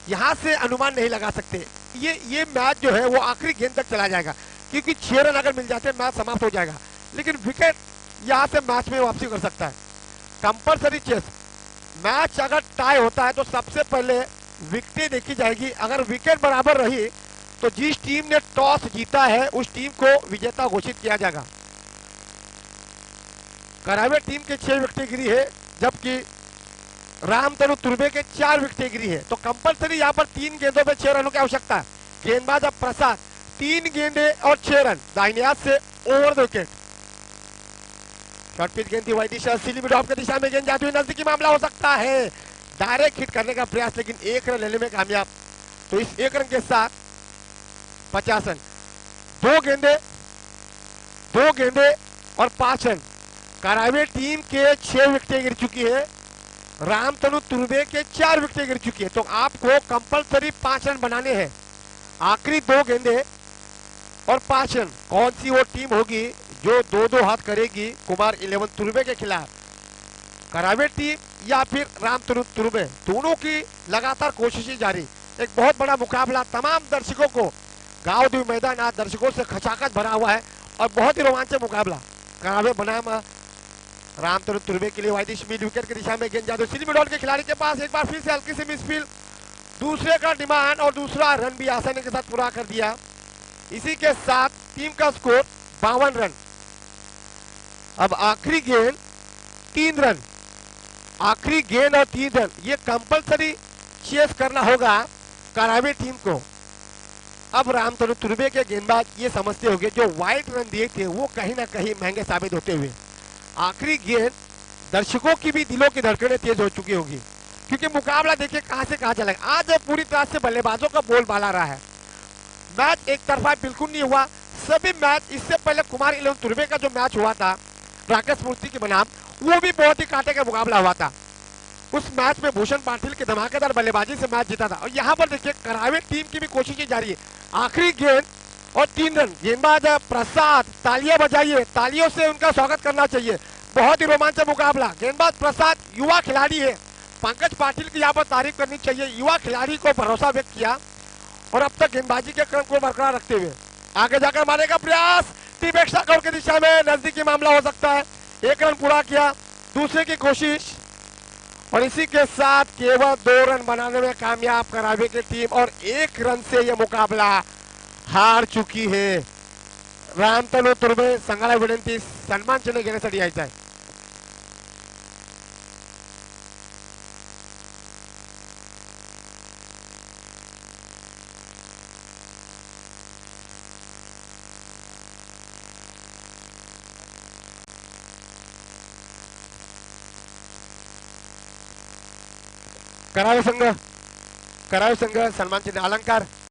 [SPEAKER 3] यहां से अनुमान नहीं लगा सकते, ये मैच जो है वो आखिरी गेंद तक चला जाएगा, क्योंकि 6 रन अगर मिल जाते हैं मैच समाप्त हो जाएगा। लेकिन विकेट यहां से मैच में वापसी कर सकता है। कंपल्सरी चेस, मैच अगर टाई होता है तो सबसे पहले विकेटें देखी जाएगी। अगर विकेट बराबर रही तो जिस टीम ने टॉस जीता है उस टीम को विजेता घोषित किया जाएगा। करावे टीम के 6 विकेटें गिरी है, जबकि रामतनु तुर्वे के 4 विकेटें गिरी है। तो कंपल्सरी यहाँ पर 3 गेंदों पे 6 रनों की आवश्यकता है। गेंदबाज अब प्रसाद, 3 गेंदे और 6 रन, दाहिने हाथ से over the wicket. Short pitch गेंद थी, वाइडिश मिड ऑफ की दिशा में गेंद जाती हुई, नजदीकी मामला हो सकता है, डायरेक्ट हिट करने का प्रयास, लेकिन 1 रन लेने में कामयाब। तो इस 1 रन के साथ 50 रन, 2 गेंदे और 5 रन। करावे टीम के 6 विकेटें गिर चुकी है, रामतनु तुर्वे के 4 विकेटें गिर चुकी है। तो आपको कंपल्सरी 5 रन बनाने हैं, आखिरी 2 गेंदे और 5 रन। कौन सी वो टीम होगी जो 2-2 हाथ करेगी कुमार 11 तुर्वे के खिलाफ? करावे टीम या फिर राम तुरुबे, दोनों की लगातार कोशिशें जारी। एक बहुत बड़ा मुकाबला, तमाम दर्शकों को, गांव देव मैदान आज दर्शकों से खचाखच भरा हुआ है और बहुत ही रोमांचक मुकाबला। करावे बनाम राम तुरुबे के लिए वाइडिश मिड विकेट की दिशा में गेंद जादू सिली मिडॉल के खिलाड़ी के पास, एक बार फिर से हल्की सी मिसफील्ड, दूसरे का डिमांड और दूसरा रन भी आसानी के साथ पूरा कर दिया। इसी के साथ टीम का स्कोर 52 रन। अब आखिरी गेंद 3 रन, आखिरी गेंद और 3 रन, ये कंपलसरी चेस करना होगा करावे टीम को। अब राम तुरुबे के गेंदबाज ये समझते होंगे जो वाइट रन दिए थे वो कहीं ना कहीं महंगे साबित होते हुए। आखिरी गेंद, दर्शकों की भी दिलों की धड़कनें तेज हो चुकी होगी, क्योंकि मुकाबला देखिए कहां से कहां चलेगा। आज पूरी तरह से बल्लेबाजों का बोलबाला रहा है। मैच एक तरफा बिल्कुल नहीं हुआ। सभी मैच, इससे पहले कुमार 11 तुरुबे का जो मैच हुआ था राकेश मूर्ति के बनाम, वो भी बहुत ही कांटे का मुकाबला हुआ था। उस मैच में भूषण पाटिल की धमाकेदार बल्लेबाजी से मैच जीता था। और यहाँ पर देखिए करावे टीम की भी कोशिशें जारी है। आखिरी गेंद और 3 रन। गेंदबाज प्रसाद, तालियां बजाइए, तालियों से उनका स्वागत करना चाहिए। बहुत ही रोमांचक मुकाबला। गेंदबाज प्रसाद युवा खिलाड़ी है, पंकज पाटिल की यहाँ पर तारीफ करनी चाहिए। युवा खिलाड़ी को भरोसा व्यक्त किया और अब तक गेंदबाजी के क्रम को बरकरार रखते हुए आगे जाकर मारने का प्रयास, टीम एक्स्ट्रा कवर की दिशा में, नजदीकी मामला हो सकता है। 1 रन पूरा किया, दूसरे की कोशिश, और इसी के साथ केवल 2 रन बनाने में कामयाब करावे की टीम और 1 रन से यह मुकाबला हार चुकी है। रामतनु तुर्बे संघाला विनंती सन्मान चिन्ह घेण्यासाठी यायचं आहे। करावे संघ सन्मान चिन्ह अलंकार